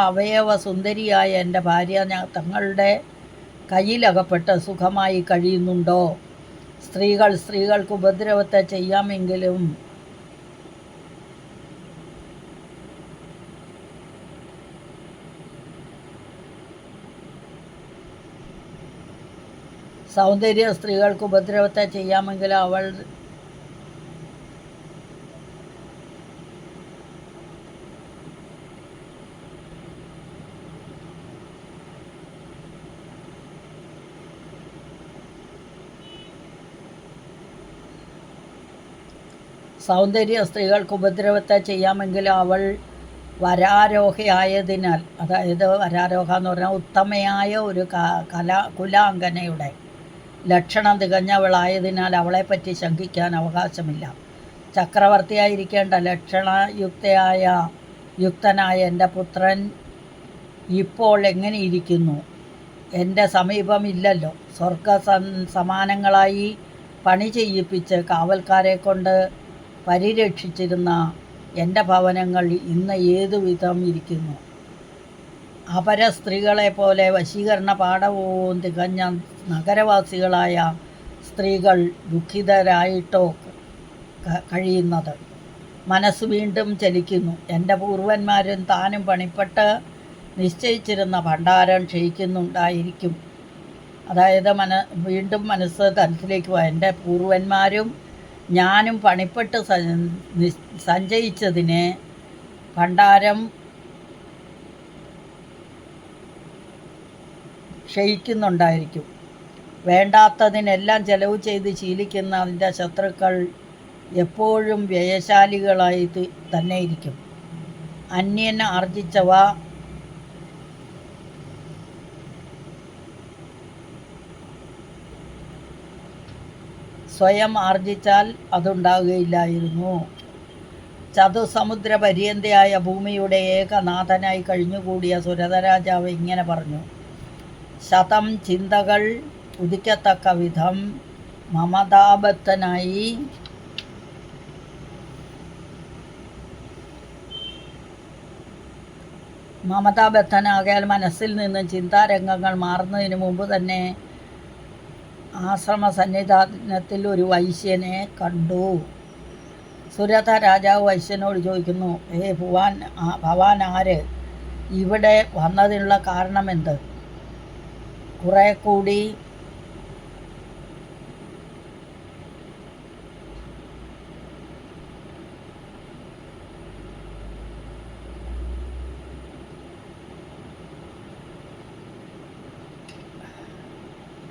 അവയവ സുന്ദരിയായ എൻ്റെ ഭാര്യ തങ്ങളുടെ കയ്യിലകപ്പെട്ട് സുഖമായി കഴിയുന്നുണ്ടോ? സ്ത്രീകൾക്ക് ഉപദ്രവത്തെ ചെയ്യാമെങ്കിലും സൗന്ദര്യ സ്ത്രീകൾക്ക് ഉപദ്രവത്തെ ചെയ്യാമെങ്കിൽ അവൾ സൗന്ദര്യ സ്ത്രീകൾക്ക് ഉപദ്രവത്തെ ചെയ്യാമെങ്കിൽ അവൾ വരാരോഹയായതിനാൽ, അതായത് വരാരോഹ എന്ന് പറഞ്ഞാൽ ഉത്തമയായ ഒരു കുലാംഗനയുടെ ലക്ഷണം തികഞ്ഞവളായതിനാൽ അവളെപ്പറ്റി ശങ്കിക്കാൻ അവകാശമില്ല. ചക്രവർത്തിയായിരിക്കേണ്ട യുക്തനായ എൻ്റെ പുത്രൻ ഇപ്പോൾ എങ്ങനെയിരിക്കുന്നു? എൻ്റെ സമീപമില്ലല്ലോ. സമാനങ്ങളായി പണി ചെയ്യിപ്പിച്ച് കാവൽക്കാരെ കൊണ്ട് പരിരക്ഷിച്ചിരുന്ന എൻ്റെ ഭവനങ്ങൾ ഇന്ന് ഏതുവിധം ഇരിക്കുന്നു? അപര സ്ത്രീകളെ പോലെ വശീകരണ പാഠവും തികഞ്ഞ നഗരവാസികളായ സ്ത്രീകൾ ദുഃഖിതരായിട്ടോ കഴിയുന്നത്. മനസ്സ് വീണ്ടും ചലിക്കുന്നു. എൻ്റെ പൂർവന്മാരും താനും പണിപ്പെട്ട് നിശ്ചയിച്ചിരുന്ന ഭണ്ഡാരം ക്ഷയിക്കുന്നുണ്ടായിരിക്കും. അതായത് വീണ്ടും മനസ്സ് തലത്തിലേക്ക് പോയി. എൻ്റെ പൂർവന്മാരും ഞാനും പണിപ്പെട്ട് സഞ്ചയിച്ചതിന് ഭണ്ഡാരം ക്ഷയിക്കുന്നുണ്ടായിരിക്കും. വേണ്ടാത്തതിനെല്ലാം ചെലവ് ചെയ്ത് ശീലിക്കുന്ന അതിൻ്റെ ശത്രുക്കൾ എപ്പോഴും വ്യയശാലികളായി തന്നെ ഇരിക്കും. അന്യൻ ആർജിച്ചവ സ്വയം ആർജിച്ചാൽ അതുണ്ടാകുകയില്ലായിരുന്നു. ചതുസമുദ്ര പര്യന്തയായ ഭൂമിയുടെ ഏകനാഥനായി കഴിഞ്ഞുകൂടിയ സുരതരാജാവ് ഇങ്ങനെ പറഞ്ഞു: ശതം ചിന്തകൾ ഉദിക്കത്തക്ക വിധം മമതാബദ്ധനാകയാൽ മനസ്സിൽ നിന്ന് ചിന്താരംഗങ്ങൾ മാറുന്നതിന് മുമ്പ് തന്നെ ആശ്രമ സന്നിധാനത്തിൽ ഒരു വൈശ്യനെ കണ്ടു. സുരഥ രാജാവ് വൈശ്യനോട് ചോദിക്കുന്നു: ഭവാൻ ആര്? ഇവിടെ വന്നതിനുള്ള കാരണമെന്ത്? കുറെ കൂടി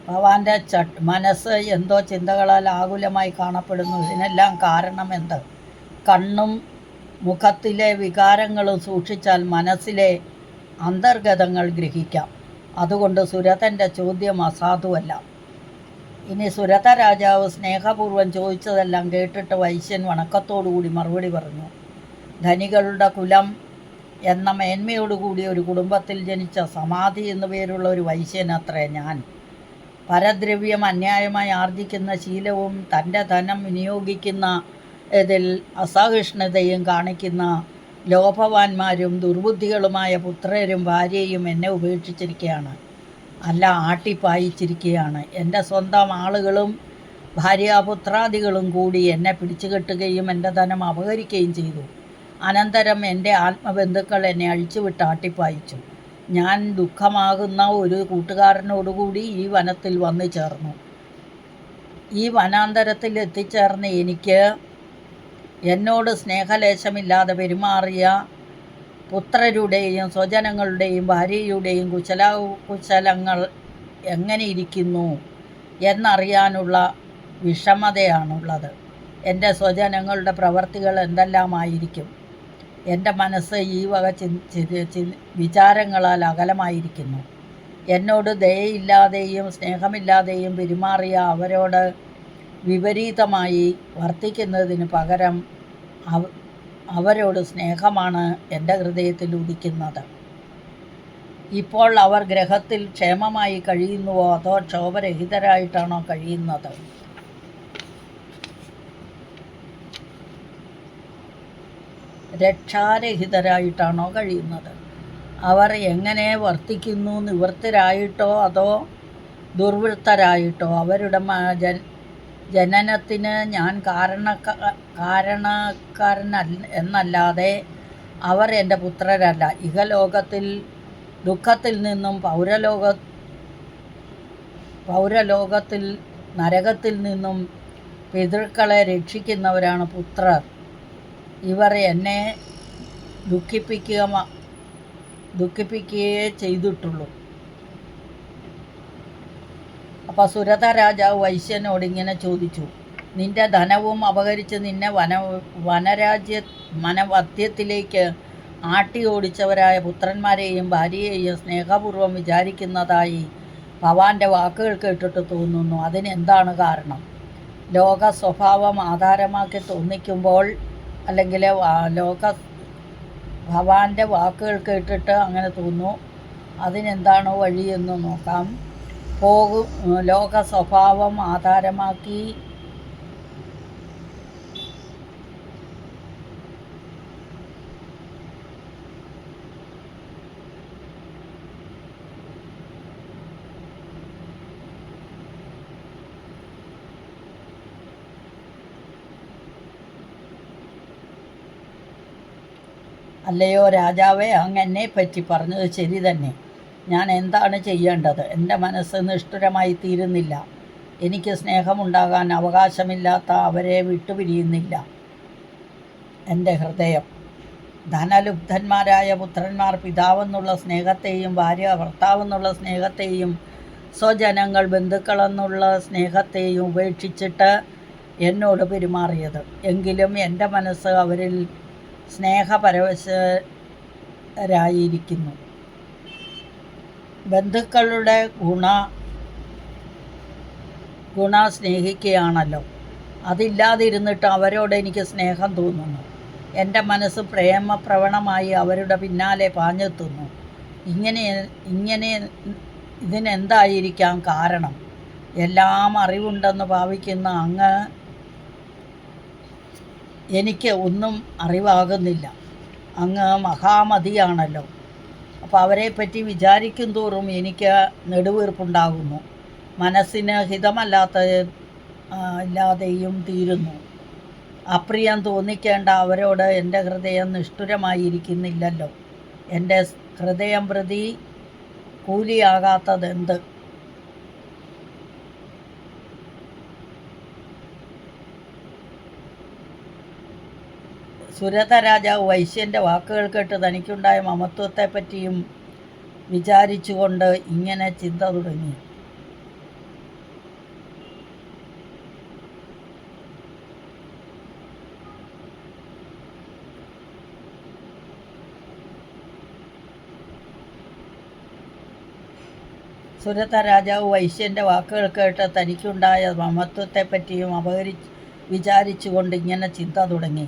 ഭവാന്റെ മനസ്സ് എന്തോ ചിന്തകളാൽ ആകുലമായി കാണപ്പെടുന്നു. ഇതിനെല്ലാം കാരണമെന്ത്? കണ്ണും മുഖത്തിലെ വികാരങ്ങളും സൂക്ഷിച്ചാൽ മനസ്സിലെ അന്തർഗതങ്ങൾ ഗ്രഹിക്കാം. അതുകൊണ്ട് സുരഥൻ്റെ ചോദ്യം അസാധുവല്ല. ഇനി സുരഥ രാജാവ് സ്നേഹപൂർവ്വം ചോദിച്ചതെല്ലാം കേട്ടിട്ട് വൈശ്യൻ വണക്കത്തോടുകൂടി മറുപടി പറഞ്ഞു: ധനികളുടെ കുലം എന്ന മേന്മയോടുകൂടി ഒരു കുടുംബത്തിൽ ജനിച്ച സമാധി എന്നു പേരുള്ള ഒരു വൈശ്യനത്രേ ഞാൻ. പരദ്രവ്യം അന്യായമായി ആർജിക്കുന്ന ശീലവും തൻ്റെ ധനം വിനിയോഗിക്കുന്ന ഇതിൽ അസഹിഷ്ണുതയും കാണിക്കുന്ന ലോഭവാന്മാരും ദുർബുദ്ധികളുമായ പുത്രരും ഭാര്യയും എന്നെ ഉപേക്ഷിച്ചിരിക്കുകയാണ്, അല്ല ആട്ടിപ്പായിച്ചിരിക്കുകയാണ്. എൻ്റെ സ്വന്തം ആളുകളും ഭാര്യാപുത്രാദികളും കൂടി എന്നെ പിടിച്ചുകെട്ടുകയും എൻ്റെ ധനം അപഹരിക്കുകയും ചെയ്തു. അനന്തരം എൻ്റെ ആത്മബന്ധുക്കൾ എന്നെ അഴിച്ചുവിട്ട് ആട്ടിപ്പായിച്ചു. ഞാൻ ദുഃഖമാകുന്ന ഒരു കൂട്ടുകാരനോടുകൂടി ഈ വനത്തിൽ വന്നു ചേർന്നു. ഈ വനാന്തരത്തിൽ എത്തിച്ചേർന്ന് എനിക്ക് എന്നോട് സ്നേഹലേശമില്ലാതെ പെരുമാറിയ പുത്രരുടെയും സ്വജനങ്ങളുടെയും ഭാര്യയുടെയും കുശലങ്ങൾ എങ്ങനെയിരിക്കുന്നു എന്നറിയാനുള്ള വിഷമതയാണുള്ളത്. എൻ്റെ സ്വജനങ്ങളുടെ പ്രവർത്തികൾ എന്തെല്ലാമായിരിക്കും? എൻ്റെ മനസ്സ് ഈ വക വിചാരങ്ങളാൽ അകലമായിരിക്കുന്നു. എന്നോട് ദയയില്ലാതെയും സ്നേഹമില്ലാതെയും പെരുമാറിയ അവരോട് വിപരീതമായി വർത്തിക്കുന്നതിന് പകരം അവരോട് സ്നേഹമാണ് എൻ്റെ ഹൃദയത്തിൽ ഉദിക്കുന്നത്. ഇപ്പോൾ അവർ ഗ്രഹത്തിൽ ക്ഷേമമായി കഴിയുന്നുവോ അതോ ക്ഷോഭരഹിതരായിട്ടാണോ കഴിയുന്നത്? രക്ഷാരഹിതരായിട്ടാണോ കഴിയുന്നത്? അവർ എങ്ങനെ വർത്തിക്കുന്നു? നിവൃത്തരായിട്ടോ അതോ ദുർവൃത്തരായിട്ടോ? അവരുടെ ജനനത്തിന് ഞാൻ കാരണക്കാരൻ എന്നല്ലാതെ അവർ എൻ്റെ പുത്രരല്ല. ഇഹലോകത്തിൽ ദുഃഖത്തിൽ നിന്നും പൗരലോകത്തിൽ നരകത്തിൽ നിന്നും പിതൃക്കളെ രക്ഷിക്കുന്നവരാണ് പുത്രർ. ഇവർ എന്നെ ദുഃഖിപ്പിക്കുകയേ ചെയ്തിട്ടുള്ളൂ. അപ്പോൾ സുരഥ രാജാവ് വൈശ്യനോട് ഇങ്ങനെ ചോദിച്ചു, നിന്റെ ധനവും അപഹരിച്ച് നിന്നെ വനവധ്യത്തിലേക്ക് ആട്ടി ഓടിച്ചവരായ പുത്രന്മാരെയും ഭാര്യയെയും സ്നേഹപൂർവ്വം വിചാരിക്കുന്നതായി ഭവാന്റെ വാക്കുകൾ കേട്ടിട്ട് തോന്നുന്നു. അതിനെന്താണ് കാരണം? ലോക സ്വഭാവം ആധാരമാക്കി തോന്നിക്കുമ്പോൾ, അല്ലെങ്കിൽ ഭവാന്റെ വാക്കുകൾ കേട്ടിട്ട് അങ്ങനെ തോന്നുന്നു. അതിനെന്താണ് വഴിയെന്ന് നോക്കാം. ലോക സ്വഭാവം ആധാരമാക്കി അല്ലയോ രാജാവേ, അങ്ങ് എന്നെപ്പറ്റി പറഞ്ഞത് ശരി തന്നെ. ഞാൻ എന്താണ് ചെയ്യേണ്ടത്? എൻ്റെ മനസ്സ് നിഷ്ഠുരമായി തീരുന്നില്ല. എനിക്ക് സ്നേഹമുണ്ടാകാൻ അവകാശമില്ലാത്ത അവരെ വിട്ടുപിരിയുന്നില്ല എൻ്റെ ഹൃദയം. ധനലുബ്ധന്മാരായ പുത്രന്മാർ പിതാവെന്നുള്ള സ്നേഹത്തെയും ഭാര്യ ഭർത്താവെന്നുള്ള സ്നേഹത്തെയും സ്വജനങ്ങൾ ബന്ധുക്കളെന്നുള്ള സ്നേഹത്തെയും ഉപേക്ഷിച്ചിട്ട് എന്നോട് പെരുമാറിയത്. എങ്കിലും എൻ്റെ മനസ്സ് അവരിൽ സ്നേഹപരവശരായിരിക്കുന്നു. ബന്ധുക്കളുടെ ഗുണ സ്നേഹിക്കുകയാണല്ലോ. അതില്ലാതിരുന്നിട്ട് അവരോട് എനിക്ക് സ്നേഹം തോന്നുന്നു. എൻ്റെ മനസ്സ് പ്രേമപ്രവണമായി അവരുടെ പിന്നാലെ പാഞ്ഞെത്തുന്നു. ഇതിനെന്തായിരിക്കാം കാരണം? എല്ലാം അറിവുണ്ടെന്ന് ഭാവിക്കുന്ന അങ്ങ് എനിക്ക് ഒന്നും അറിവാകുന്നില്ല. അങ്ങ് മഹാമതിയാണല്ലോ. അപ്പോൾ അവരെപ്പറ്റി വിചാരിക്കും തോറും എനിക്ക് നെടുവീർപ്പുണ്ടാകുന്നു. മനസ്സിന് ഇല്ലാതെയും തീരുന്നു. അപ്രിയം തോന്നിക്കേണ്ട അവരോട് എൻ്റെ ഹൃദയം നിഷ്ഠുരമായിരിക്കുന്നില്ലല്ലോ. എൻ്റെ ഹൃദയം പ്രതി കൂലിയാകാത്തതെന്ത്? സുരഥ രാജാവ് വൈശ്യൻ്റെ വാക്കുകൾ കേട്ട് തനിക്കുണ്ടായ മമത്വത്തെപ്പറ്റിയും വിചാരിച്ചുകൊണ്ട് ഇങ്ങനെ ചിന്ത തുടങ്ങി. സുരഥ രാജാവ് വൈശ്യൻ്റെ വാക്കുകൾ കേട്ട് തനിക്കുണ്ടായ മമത്വത്തെപ്പറ്റിയും വിചാരിച്ചുകൊണ്ട് ഇങ്ങനെ ചിന്ത തുടങ്ങി.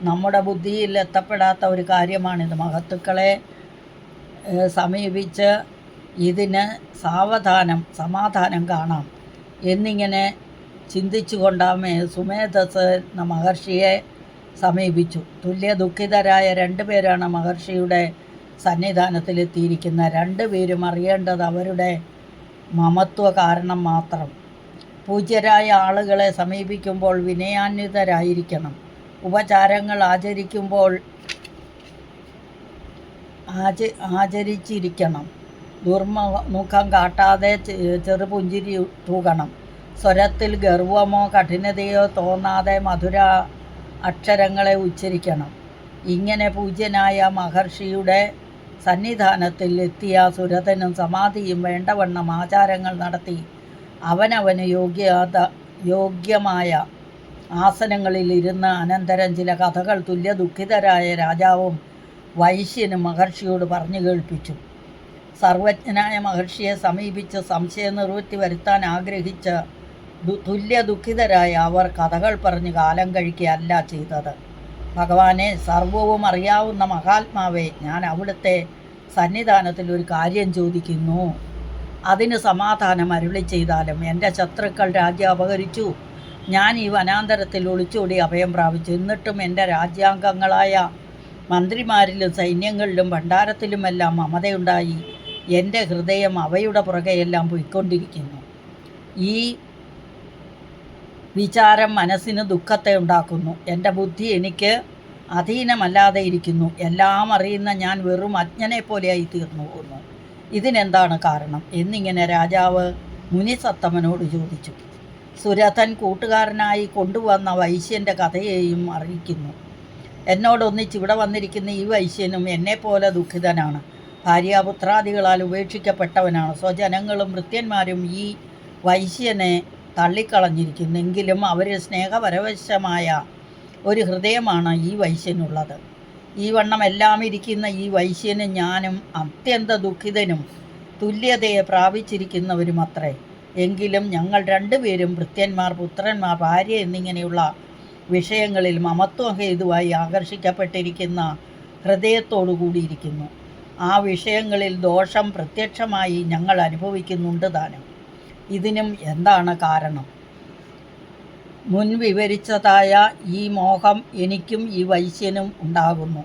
നമ്മുടെ ബുദ്ധിയിൽ എത്തപ്പെടാത്ത ഒരു കാര്യമാണിത്. മഹത്തുക്കളെ സമീപിച്ച് ഇതിന് സമാധാനം കാണാം എന്നിങ്ങനെ ചിന്തിച്ചുകൊണ്ടാമേ സുമേധസ് എന്ന മഹർഷിയെ സമീപിച്ചു. തുല്യ ദുഃഖിതരായ 2 പേരാണ് മഹർഷിയുടെ സന്നിധാനത്തിലെത്തിയിരിക്കുന്ന. 2 പേരും അറിയേണ്ടത് അവരുടെ മമത്വ കാരണം മാത്രം. പൂജ്യരായ ആളുകളെ സമീപിക്കുമ്പോൾ വിനയാന്വിതരായിരിക്കണം. ഉപചാരങ്ങൾ ആചരിച്ചിരിക്കണം. ദുർമുഖം കാട്ടാതെ ചെറുപുഞ്ചിരി തൂകണം. സ്വരത്തിൽ ഗർവമോ കഠിനതയോ തോന്നാതെ മധുര അക്ഷരങ്ങളെ ഉച്ചരിക്കണം. ഇങ്ങനെ പൂജ്യനായ മഹർഷിയുടെ സന്നിധാനത്തിൽ എത്തിയ സുരഥനും സമാധിയും വേണ്ടവണ്ണം ആചാരങ്ങൾ നടത്തി അവനവന് യോഗ്യമായ ആസനങ്ങളിൽ ഇരുന്ന് അനന്തരം ചില കഥകൾ തുല്യ ദുഃഖിതരായ രാജാവും വൈശ്യനും മഹർഷിയോട് പറഞ്ഞു കേൾപ്പിച്ചു. സർവജ്ഞനായ മഹർഷിയെ സമീപിച്ച് സംശയനിവൃത്തി വരുത്താൻ ആഗ്രഹിച്ച തുല്യ ദുഃഖിതരായ അവർ കഥകൾ പറഞ്ഞ് കാലം കഴിക്കുകയല്ല ചെയ്തത്. ഭഗവാനെ, സർവവും അറിയാവുന്ന മഹാത്മാവേ, ഞാൻ അവിടുത്തെ സന്നിധാനത്തിൽ ഒരു കാര്യം ചോദിക്കുന്നു. അതിന് സമാധാനം അരുളി ചെയ്താലും. എൻ്റെ ശത്രുക്കൾ രാജ്യം അപഹരിച്ചു. ഞാൻ ഈ വനാന്തരത്തിൽ ഒളിച്ചോടി അഭയം പ്രാപിച്ചു. എന്നിട്ടും എൻ്റെ രാജ്യാംഗങ്ങളായ മന്ത്രിമാരിലും സൈന്യങ്ങളിലും ഭണ്ഡാരത്തിലുമെല്ലാം മമതയുണ്ടായി എൻ്റെ ഹൃദയം അവയുടെ പുറകെയെല്ലാം പോയിക്കൊണ്ടിരിക്കുന്നു. ഈ വിചാരം മനസ്സിന് ദുഃഖത്തെ ഉണ്ടാക്കുന്നു. എൻ്റെ ബുദ്ധി എനിക്ക് അധീനമല്ലാതെ ഇരിക്കുന്നു. എല്ലാം അറിയുന്ന ഞാൻ വെറും അജ്ഞനെ പോലെയായി തീർന്നു പോകുന്നു. ഇതിനെന്താണ് കാരണം എന്നിങ്ങനെ രാജാവ് മുനിസത്തമനോട് ചോദിച്ചു. സുരഥൻ കൂട്ടുകാരനായി കൊണ്ടുവന്ന വൈശ്യൻ്റെ കഥയെയും അറിയിക്കുന്നു. എന്നോടൊന്നിച്ചിവിടെ വന്നിരിക്കുന്ന ഈ വൈശ്യനും എന്നെപ്പോലെ ദുഃഖിതനാണ്. ഭാര്യാപുത്രാദികളാൽ ഉപേക്ഷിക്കപ്പെട്ടവനാണ്. സ്വജനങ്ങളും ഭൃത്യന്മാരും ഈ വൈശ്യനെ തള്ളിക്കളഞ്ഞിരിക്കുന്നെങ്കിലും അവരിൽ സ്നേഹപരവശമായ ഒരു ഹൃദയമാണ് ഈ വൈശ്യനുള്ളത്. ഈ വണ്ണം എല്ലാം ഇരിക്കുന്ന ഈ വൈശ്യനും ഞാനും അത്യന്ത ദുഃഖിതനും തുല്യതയെ പ്രാപിച്ചിരിക്കുന്നവരുമത്രേ. എങ്കിലും ഞങ്ങൾ രണ്ടുപേരും ഭൃത്യന്മാർ, പുത്രന്മാർ, ഭാര്യ എന്നിങ്ങനെയുള്ള വിഷയങ്ങളിൽ മമത്വഹേതുവായി ആകർഷിക്കപ്പെട്ടിരിക്കുന്ന ഹൃദയത്തോടു കൂടിയിരിക്കുന്നു. ആ വിഷയങ്ങളിൽ ദോഷം പ്രത്യക്ഷമായി ഞങ്ങൾ അനുഭവിക്കുന്നുണ്ട് താനും. ഇതിനും എന്താണ് കാരണം? മുൻ വിവരിച്ചതായ ഈ മോഹം എനിക്കും ഈ വൈശ്യനും ഉണ്ടാകുന്നു.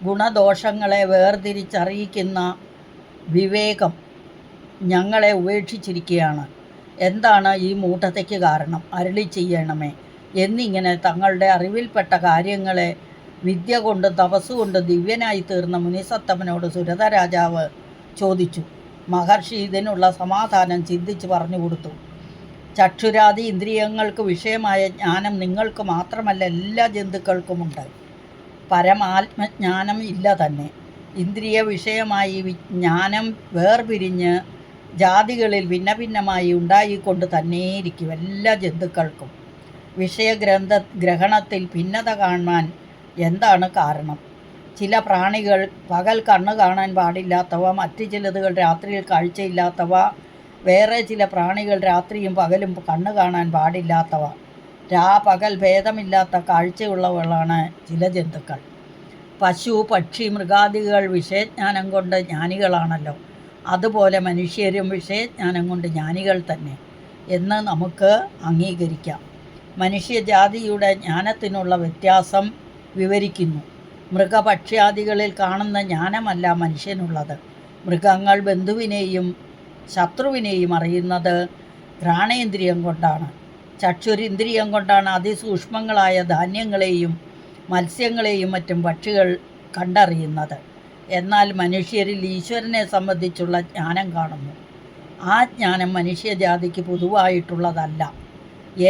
ഗുണദോഷങ്ങളെ വേർതിരിച്ചറിയിക്കുന്ന വിവേകം ഞങ്ങളെ ഉപേക്ഷിച്ചിരിക്കുകയാണ്. എന്താണ് ഈ മൂഢതയ്ക്ക് കാരണം? അരുളി ചെയ്യണമേ എന്നിങ്ങനെ തങ്ങളുടെ അറിവിൽപ്പെട്ട കാര്യങ്ങളെ വിദ്യ കൊണ്ട് തപസ്സുകൊണ്ട് ദിവ്യനായി തീർന്ന മുനിസത്തമനോട് സുരഥ രാജാവ് ചോദിച്ചു. മഹർഷി ഇതിനുള്ള സമാധാനം ചിന്തിച്ച് പറഞ്ഞു കൊടുത്തു. ചക്ഷുരാദി ഇന്ദ്രിയങ്ങൾക്ക് വിഷയമായ ജ്ഞാനം നിങ്ങൾക്ക് മാത്രമല്ല എല്ലാ ജന്തുക്കൾക്കുമുണ്ട്. പരമാത്മജ്ഞാനം ഇല്ല തന്നെ. ഇന്ദ്രിയ വിഷയമായി ജ്ഞാനം വേർപിരിഞ്ഞ് ജാതികളിൽ ഭിന്ന ഭിന്നമായി ഉണ്ടായിക്കൊണ്ട് തന്നെയിരിക്കും എല്ലാ ജന്തുക്കൾക്കും. ഗ്രഹണത്തിൽ ഭിന്നത കാണാൻ എന്താണ് കാരണം? ചില പ്രാണികൾ പകൽ കണ്ണ് കാണാൻ പാടില്ലാത്തവ, മറ്റു ചിലതുകൾ രാത്രിയിൽ കാഴ്ചയില്ലാത്തവ, വേറെ ചില പ്രാണികൾ രാത്രിയും പകലും കണ്ണ് കാണാൻ പാടില്ലാത്തവ, പകൽ ഭേദമില്ലാത്ത കാഴ്ചയുള്ളവളാണ് ചില ജന്തുക്കൾ. പശു, പക്ഷി, മൃഗാദികൾ വിഷയജ്ഞാനം കൊണ്ട് ജ്ഞാനികളാണല്ലോ. അതുപോലെ മനുഷ്യരും വിഷയജ്ഞാനം കൊണ്ട് ജ്ഞാനികൾ തന്നെ എന്ന് നമുക്ക് അംഗീകരിക്കാം. മനുഷ്യജാതിയുടെ ജ്ഞാനത്തിനുള്ള വ്യത്യാസം വിവരിക്കുന്നു. മൃഗപക്ഷ്യാദികളിൽ കാണുന്ന ജ്ഞാനമല്ല മനുഷ്യനുള്ളത്. മൃഗങ്ങൾ ബന്ധുവിനെയും ശത്രുവിനെയും അറിയുന്നത് ഘ്രാണേന്ദ്രിയം കൊണ്ടാണ്. ചക്ഷുരിന്ദ്രിയം കൊണ്ടാണ് അതിസൂക്ഷ്മങ്ങളായ ധാന്യങ്ങളെയും മത്സ്യങ്ങളെയും മറ്റും പക്ഷികൾ കണ്ടറിയുന്നത്. എന്നാൽ മനുഷ്യരിൽ ഈശ്വരനെ സംബന്ധിച്ചുള്ള ജ്ഞാനം കാണുന്നു. ആ ജ്ഞാനം മനുഷ്യജാതിക്ക് പൊതുവായിട്ടുള്ളതല്ല.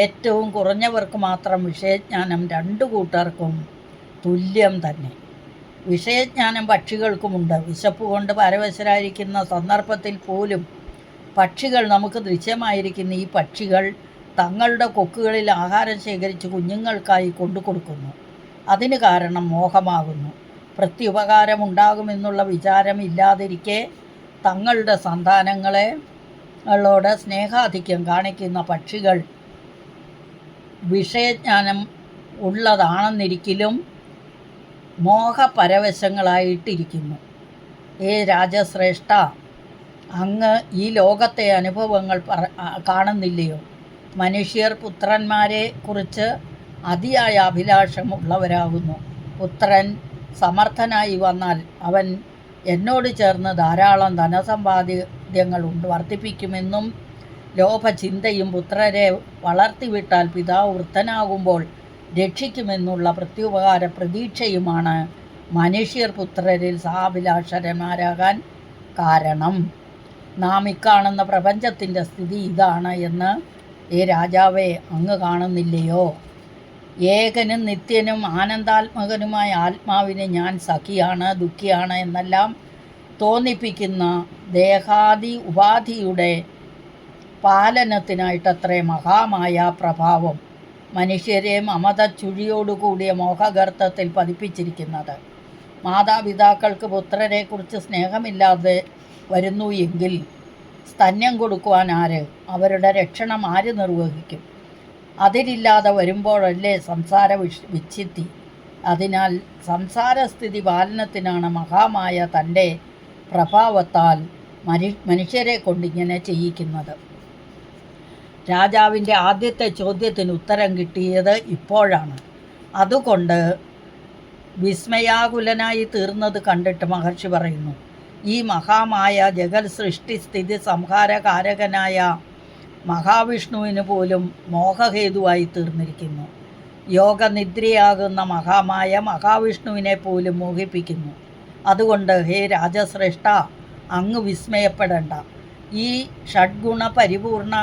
ഏറ്റവും കുറഞ്ഞവർക്ക് മാത്രം വിഷയജ്ഞാനം രണ്ടു കൂട്ടർക്കും തുല്യം തന്നെ. വിഷയജ്ഞാനം പക്ഷികൾക്കുമുണ്ട്. വിശപ്പ് കൊണ്ട് പരവശരായിരിക്കുന്ന സന്ദർഭത്തിൽ പോലും പക്ഷികൾ നമുക്ക് ദൃശ്യമായിരിക്കുന്ന ഈ പക്ഷികൾ തങ്ങളുടെ കൊക്കുകളിൽ ആഹാരം ശേഖരിച്ച് കുഞ്ഞുങ്ങൾക്കായി കൊണ്ടു കൊടുക്കുന്നു. അതിന് കാരണം മോഹമാകുന്നു. പ്രത്യുപകാരമുണ്ടാകുമെന്നുള്ള വിചാരം ഇല്ലാതിരിക്കെ തങ്ങളുടെ സന്താനങ്ങളോട് സ്നേഹാധിക്യം കാണിക്കുന്ന പക്ഷികൾ വിഷയജ്ഞാനം ഉള്ളതാണെന്നിരിക്കലും മോഹപരവശങ്ങളായിട്ടിരിക്കുന്നു. രാജശ്രേഷ്ഠ, അങ്ങ് ഈ ലോകത്തെ അനുഭവങ്ങൾ കാണുന്നില്ലയോ? മനുഷ്യർ പുത്രന്മാരെ കുറിച്ച് അതിയായ അഭിലാഷമുള്ളവരാകുന്നു. പുത്രൻ സമർത്ഥനായി വന്നാൽ അവൻ എന്നോട് ചേർന്ന് ധാരാളം ധനസമ്പാദ്യങ്ങൾ വർദ്ധിപ്പിക്കുമെന്നും ലോഭചിന്തയും പുത്രരെ വളർത്തിവിട്ടാൽ പിതാവ് വൃദ്ധനാകുമ്പോൾ രക്ഷിക്കുമെന്നുള്ള പ്രത്യുപകാര പ്രതീക്ഷയുമാണ് മനുഷ്യർ പുത്രരിൽ സാഭിലാഷരന്മാരാകാൻ കാരണം. നാം ഇക്കാണുന്ന പ്രപഞ്ചത്തിൻ്റെ സ്ഥിതി ഇതാണ് എന്ന് രാജാവേ അങ്ങ് കാണുന്നില്ലയോ? ഏകനും നിത്യനും ആനന്ദാത്മകനുമായ ആത്മാവിനെ ഞാൻ സഖിയാണ്, ദുഃഖിയാണ് എന്നെല്ലാം തോന്നിപ്പിക്കുന്ന ദേഹാദി ഉപാധിയുടെ പാലനത്തിനായിട്ടത്രേ മഹാമായ പ്രഭാവം മനുഷ്യരെ മമതച്ചുഴിയോടുകൂടിയ മോഹഗർത്തത്തിൽ പതിപ്പിച്ചിരിക്കുന്നത്. മാതാപിതാക്കൾക്ക് പുത്രരെക്കുറിച്ച് സ്നേഹമില്ലാതെ വരുന്നു എങ്കിൽ സ്തന്യം കൊടുക്കുവാൻ ആര്? അവരുടെ രക്ഷണം ആര് നിർവഹിക്കും? അതിരില്ലാതെ വരുമ്പോഴല്ലേ സംസാര വിച്ഛിത്തി. അതിനാൽ സംസാരസ്ഥിതി പാലനത്തിനാണ് മഹാമായ തൻ്റെ പ്രഭാവത്താൽ മനുഷ്യരെ കൊണ്ടിങ്ങനെ ചെയ്യിക്കുന്നത്. രാജാവിൻ്റെ ആദ്യത്തെ ചോദ്യത്തിന് ഉത്തരം കിട്ടിയത് ഇപ്പോഴാണ്. അതുകൊണ്ട് വിസ്മയാകുലനായി തീർന്നത് കണ്ടിട്ട് മഹർഷി പറയുന്നു, ഈ മഹാമായ ജഗത് സൃഷ്ടി സ്ഥിതി സംഹാരകാരകനായ മഹാവിഷ്ണുവിന് പോലും മോഹഹേതുവായി തീർന്നിരിക്കുന്നു. യോഗനിദ്രയാകുന്ന മഹാമായ മഹാവിഷ്ണുവിനെ പോലും മോഹിപ്പിക്കുന്നു. അതുകൊണ്ട് ഹേ രാജശ്രേഷ്ഠ, അങ്ങ് വിസ്മയപ്പെടേണ്ട. ഈ ഷഡ്ഗുണ പരിപൂർണ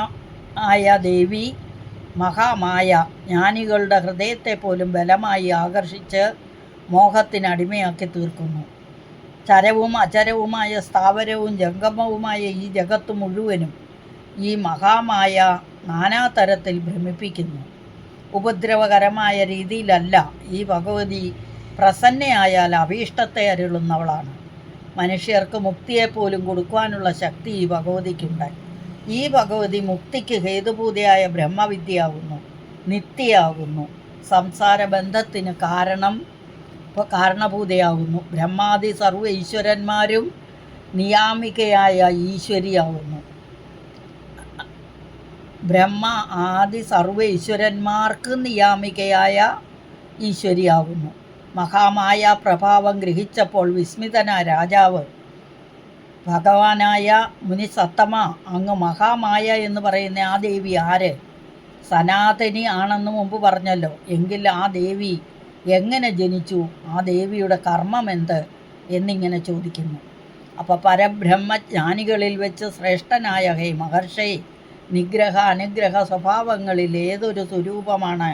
ആയ ദേവി മഹാമായ ജ്ഞാനികളുടെ ഹൃദയത്തെ പോലും ബലമായി ആകർഷിച്ച് മോഹത്തിനടിമയാക്കി തീർക്കുന്നു. ചരവും അചരവുമായ സ്ഥാവരവും ജംഗമവുമായ ഈ ജഗത്ത് മുഴുവനും ഈ മഹാമായ നാനാതരത്തിൽ ഭ്രമിപ്പിക്കുന്നു. ഉപദ്രവകരമായ രീതിയിലല്ല ഈ ഭഗവതി പ്രസന്നയായാൽ അഭീഷ്ടത്തെ അരുളുന്നവളാണ്. മനുഷ്യർക്ക് മുക്തിയെപ്പോലും കൊടുക്കുവാനുള്ള ശക്തി ഈ ഭഗവതിക്കുണ്ട്. ഈ ഭഗവതി മുക്തിക്ക് ഹേതുഭൂതയായ ബ്രഹ്മവിദ്യയാകുന്നു, നിത്യയാകുന്നു, സംസാരബന്ധത്തിന് കാരണഭൂതയാകുന്നു. ബ്രഹ്മാദി സർവ്വ ഈശ്വരന്മാരും നിയാമികയായ ഈശ്വരിയാകുന്നു. ബ്രഹ്മ ആദി സർവ്വ ഈശ്വരന്മാർക്ക് നിയാമികയായ ഈശ്വരിയാകുന്നു. മഹാമായ പ്രഭാവം ഗ്രഹിച്ചപ്പോൾ വിസ്മിതനായ രാജാവ് ഭഗവാനായ മുനിസത്തമ, അങ്ങ് മഹാമായ എന്ന് പറയുന്ന ആ ദേവി ആര്? സനാതനി ആണെന്ന് മുമ്പ് പറഞ്ഞല്ലോ. എങ്കിൽ ആ ദേവി എങ്ങനെ ജനിച്ചു? ആ ദേവിയുടെ കർമ്മം എന്ത് എന്നിങ്ങനെ ചോദിക്കുന്നു. അപ്പോൾ പരബ്രഹ്മജ്ഞാനികളിൽ വെച്ച് ശ്രേഷ്ഠനായ ഹേ മഹർഷി, നിഗ്രഹ അനുഗ്രഹ സ്വഭാവങ്ങളിൽ ഏതൊരു സ്വരൂപമാണ്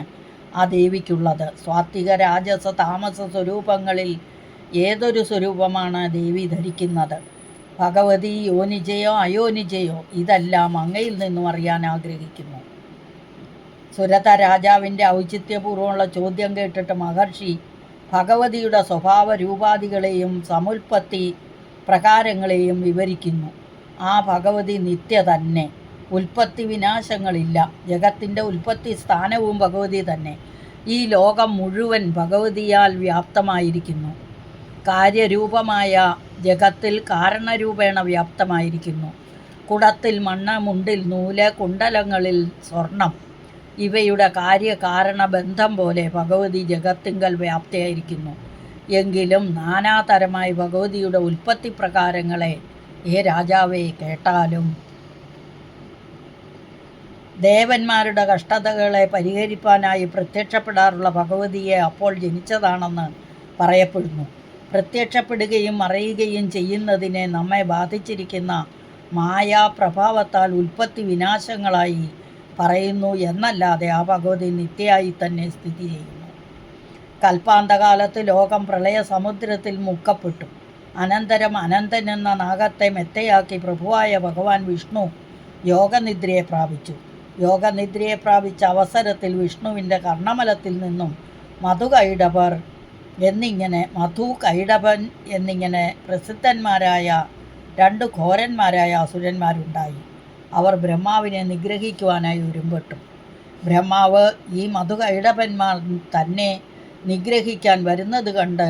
ആ ദേവിക്കുള്ളത്? സ്വാത്വിക രാജസ താമസ സ്വരൂപങ്ങളിൽ ഏതൊരു സ്വരൂപമാണ് ദേവി ധരിക്കുന്നത്? ഭഗവതി യോനിജയോ അയോനിജയോ ഇതെല്ലാം അങ്ങയിൽ നിന്നും അറിയാൻ ആഗ്രഹിക്കുന്നു. സുരത രാജാവിൻ്റെ ഔചിത്യപൂർവ്വമുള്ള ചോദ്യം കേട്ടിട്ട് മഹർഷി ഭഗവതിയുടെ സ്വഭാവ രൂപാദികളെയും സമുൽപ്പത്തി പ്രകാരങ്ങളെയും വിവരിക്കുന്നു. ആ ഭഗവതി നിത്യ തന്നെ, ഉൽപ്പത്തി വിനാശങ്ങളില്ല. ജഗത്തിൻ്റെ ഉൽപ്പത്തി സ്ഥാനവും ഭഗവതി തന്നെ. ഈ ലോകം മുഴുവൻ ഭഗവതിയാൽ വ്യാപ്തമായിരിക്കുന്നു. കാര്യരൂപമായ ജഗത്തിൽ കാരണരൂപേണ വ്യാപ്തമായിരിക്കുന്നു. കുടത്തിൽ മണ്ണ്, മുണ്ടിൽ നൂല്, കുണ്ടലങ്ങളിൽ സ്വർണം, ഇവയുടെ കാര്യകാരണ ബന്ധം പോലെ ഭഗവതി ജഗത്തിങ്കൽ വ്യാപ്തിയായിരിക്കുന്നു. എങ്കിലും നാനാതരമായി ഭഗവതിയുടെ ഉൽപ്പത്തി പ്രകാരങ്ങളെ രാജാവെ കേട്ടാലും ദേവന്മാരുടെ കഷ്ടതകളെ പരിഹരിപ്പാനായി പ്രത്യക്ഷപ്പെടാറുള്ള ഭഗവതിയെ അപ്പോൾ ജനിച്ചതാണെന്ന് പറയപ്പെടുന്നു. പ്രത്യക്ഷപ്പെടുകയും മറയുകയും ചെയ്യുന്നതിനെ നമ്മെ ബാധിച്ചിരിക്കുന്ന മായാപ്രഭാവത്താൽ ഉൽപ്പത്തി വിനാശങ്ങളായി പറയുന്നു എന്നല്ലാതെ ആ ഭഗവതി നിത്യയായി തന്നെ സ്ഥിതി ചെയ്യുന്നു. കൽപ്പാന്തകാലത്ത് ലോകം പ്രളയ സമുദ്രത്തിൽ മുക്കപ്പെട്ടു. അനന്തരം അനന്തൻ എന്ന നാഗത്തെ മെത്തയാക്കി പ്രഭുവായ ഭഗവാൻ വിഷ്ണു യോഗനിദ്രയെ പ്രാപിച്ചു. യോഗനിദ്രയെ പ്രാപിച്ച അവസരത്തിൽ വിഷ്ണുവിൻ്റെ കർണമലത്തിൽ നിന്നും മധു കൈടഭൻ എന്നിങ്ങനെ പ്രസിദ്ധന്മാരായ 2 ഘോരന്മാരായ അസുരന്മാരുണ്ടായി. അവർ ബ്രഹ്മാവിനെ നിഗ്രഹിക്കുവാനായി ഒരുമ്പെട്ടു. ബ്രഹ്മാവ് ഈ മധുകൈടഭന്മാർ തന്നെ നിഗ്രഹിക്കാൻ വരുന്നത് കണ്ട്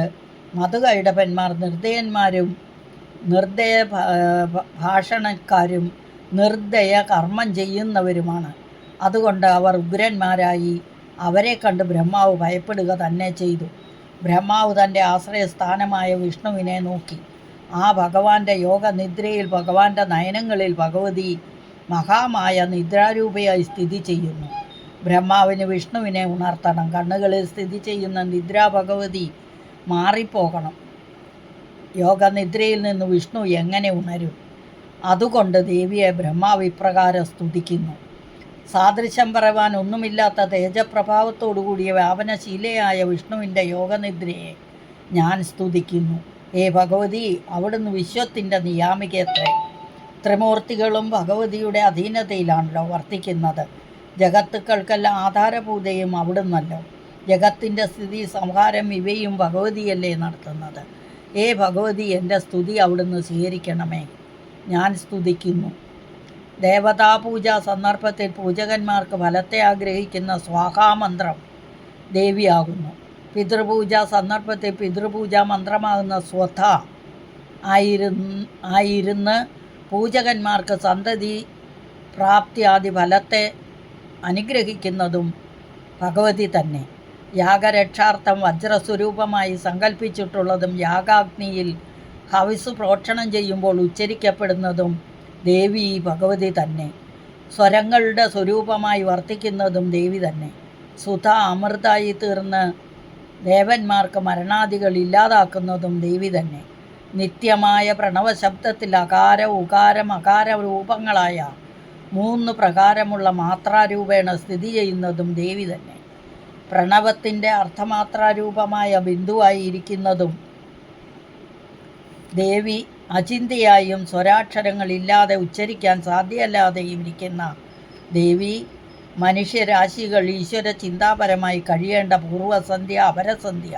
മധുകൈടഭന്മാർ നിർദ്ദയന്മാരും നിർദ്ദയ ഭാഷണക്കാരും നിർദ്ദയ കർമ്മം ചെയ്യുന്നവരുമാണ്. അതുകൊണ്ട് അവർ ഉഗ്രന്മാരായി അവരെ കണ്ട് ബ്രഹ്മാവ് ഭയപ്പെടുക തന്നെ ചെയ്തു. ബ്രഹ്മാവ് തൻ്റെ ആശ്രയസ്ഥാനമായ വിഷ്ണുവിനെ നോക്കി. ആ ഭഗവാന്റെ യോഗനിദ്രയിൽ ഭഗവാന്റെ നയനങ്ങളിൽ ഭഗവതി മഹാമായ നിദ്രാരൂപയായി സ്ഥിതി ചെയ്യുന്നു. ബ്രഹ്മാവിന് വിഷ്ണുവിനെ ഉണർത്തണം. കണ്ണുകളിൽ സ്ഥിതി ചെയ്യുന്ന നിദ്രാ ഭഗവതി മാറിപ്പോകണം. യോഗനിദ്രയിൽ നിന്ന് വിഷ്ണു എങ്ങനെ ഉണരും? അതുകൊണ്ട് ദേവിയെ ബ്രഹ്മാവ് ഇപ്രകാരം സ്തുതിക്കുന്നു. സാദൃശ്യം പറയുവാൻ ഒന്നുമില്ലാത്ത തേജപ്രഭാവത്തോടുകൂടിയ വ്യാപനശീലയായ വിഷ്ണുവിൻ്റെ യോഗനിദ്രയെ ഞാൻ സ്തുതിക്കുന്നു. ഭഗവതി, അവിടുന്ന് വിശ്വത്തിൻ്റെ നിയാമികയത്രേ. ത്രിമൂർത്തികളും ഭഗവതിയുടെ അധീനതയിലാണല്ലോ വർത്തിക്കുന്നത്. ജഗത്തുക്കൾക്കെല്ലാം ആധാരഭൂതയും അവിടുന്നല്ലോ. ജഗത്തിൻ്റെ സ്ഥിതി സംഹാരം ഇവയും ഭഗവതിയല്ലേ നടത്തുന്നത്. ഭഗവതി, എൻ്റെ സ്തുതി അവിടുന്ന് സ്വീകരിക്കണമേ. ഞാൻ സ്തുതിക്കുന്നു. ദേവതാപൂജാ സന്ദർഭത്തിൽ പൂജകന്മാർക്ക് ഫലത്തെ ആഗ്രഹിക്കുന്ന സ്വാഹാമന്ത്രം ദേവിയാകുന്നു. പിതൃപൂജാ സന്ദർഭത്തിൽ പിതൃപൂജാ മന്ത്രമാകുന്ന സ്വധ ആയിരുന്ന് പൂജകന്മാർക്ക് സന്തതി പ്രാപ്തിയാദി ഫലത്തെ അനുഗ്രഹിക്കുന്നതും ഭഗവതി തന്നെ. യാഗരക്ഷാർത്ഥം വജ്രസ്വരൂപമായി സങ്കല്പിച്ചിട്ടുള്ളതും യാഗാഗ്നിയിൽ ഹവിസ് പ്രോക്ഷണം ചെയ്യുമ്പോൾ ഉച്ചരിക്കപ്പെടുന്നതും ദേവി ഭഗവതി തന്നെ. സ്വരങ്ങളുടെ സ്വരൂപമായി വർത്തിക്കുന്നതും ദേവി തന്നെ. സുധ അമൃതായി തീർന്ന് ദേവന്മാർക്ക് മരണാദികൾ ഇല്ലാതാക്കുന്നതും ദേവി തന്നെ. നിത്യമായ പ്രണവശബ്ദത്തിൽ അകാര ഉകാര മകാര രൂപങ്ങളായ 3 പ്രകാരമുള്ള മാത്രാരൂപേണ സ്ഥിതി ചെയ്യുന്നതും ദേവി തന്നെ. പ്രണവത്തിൻ്റെ അർത്ഥമാത്രാരൂപമായ ബിന്ദുവായി ഇരിക്കുന്നതും ദേവി, അചിന്തിയായും സ്വരാക്ഷരങ്ങളില്ലാതെ ഉച്ചരിക്കാൻ സാധ്യമല്ലാതെയും ഇരിക്കുന്ന ദേവി, മനുഷ്യരാശികൾ ഈശ്വര ചിന്താപരമായി കഴിയേണ്ട പൂർവ്വസന്ധ്യ, അപരസന്ധ്യ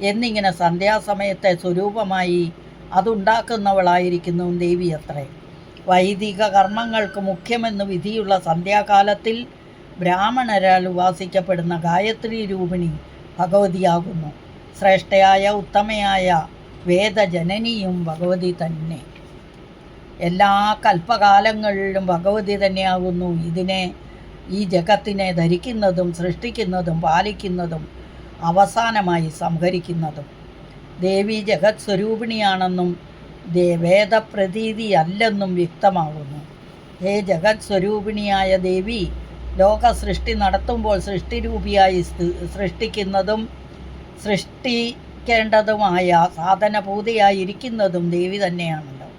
എന്നിങ്ങനെ സന്ധ്യാസമയത്തെ സ്വരൂപമായി അതുണ്ടാക്കുന്നവളായിരിക്കുന്നു ദേവി അത്രേ. വൈദിക കർമ്മങ്ങൾക്ക് മുഖ്യമെന്ന് വിധിയുള്ള സന്ധ്യാകാലത്തിൽ ബ്രാഹ്മണരാൽ ഉപാസിക്കപ്പെടുന്ന ഗായത്രി രൂപിണി ഭഗവതിയാകുന്നു. ശ്രേഷ്ഠയായ ഉത്തമയായ വേദജനനിയും ഭഗവതി തന്നെ. എല്ലാ കൽപ്പകാലങ്ങളിലും ഭഗവതി തന്നെയാകുന്നു ഈ ജഗത്തിനെ ധരിക്കുന്നതും സൃഷ്ടിക്കുന്നതും പാലിക്കുന്നതും അവസാനമായി സംഹരിക്കുന്നതും. ദേവി ജഗത് സ്വരൂപിണിയാണെന്നും വേദപ്രതീതിയല്ലെന്നും വ്യക്തമാകുന്നു. ഹേ ജഗത് സ്വരൂപിണിയായ ദേവി, ലോകസൃഷ്ടി നടത്തുമ്പോൾ സൃഷ്ടിരൂപിയായി സൃഷ്ടിക്കുന്നതും സൃഷ്ടിക്കേണ്ടതുമായ സാധനഭൂതയായിരിക്കുന്നതും ദേവി തന്നെയാണല്ലോ.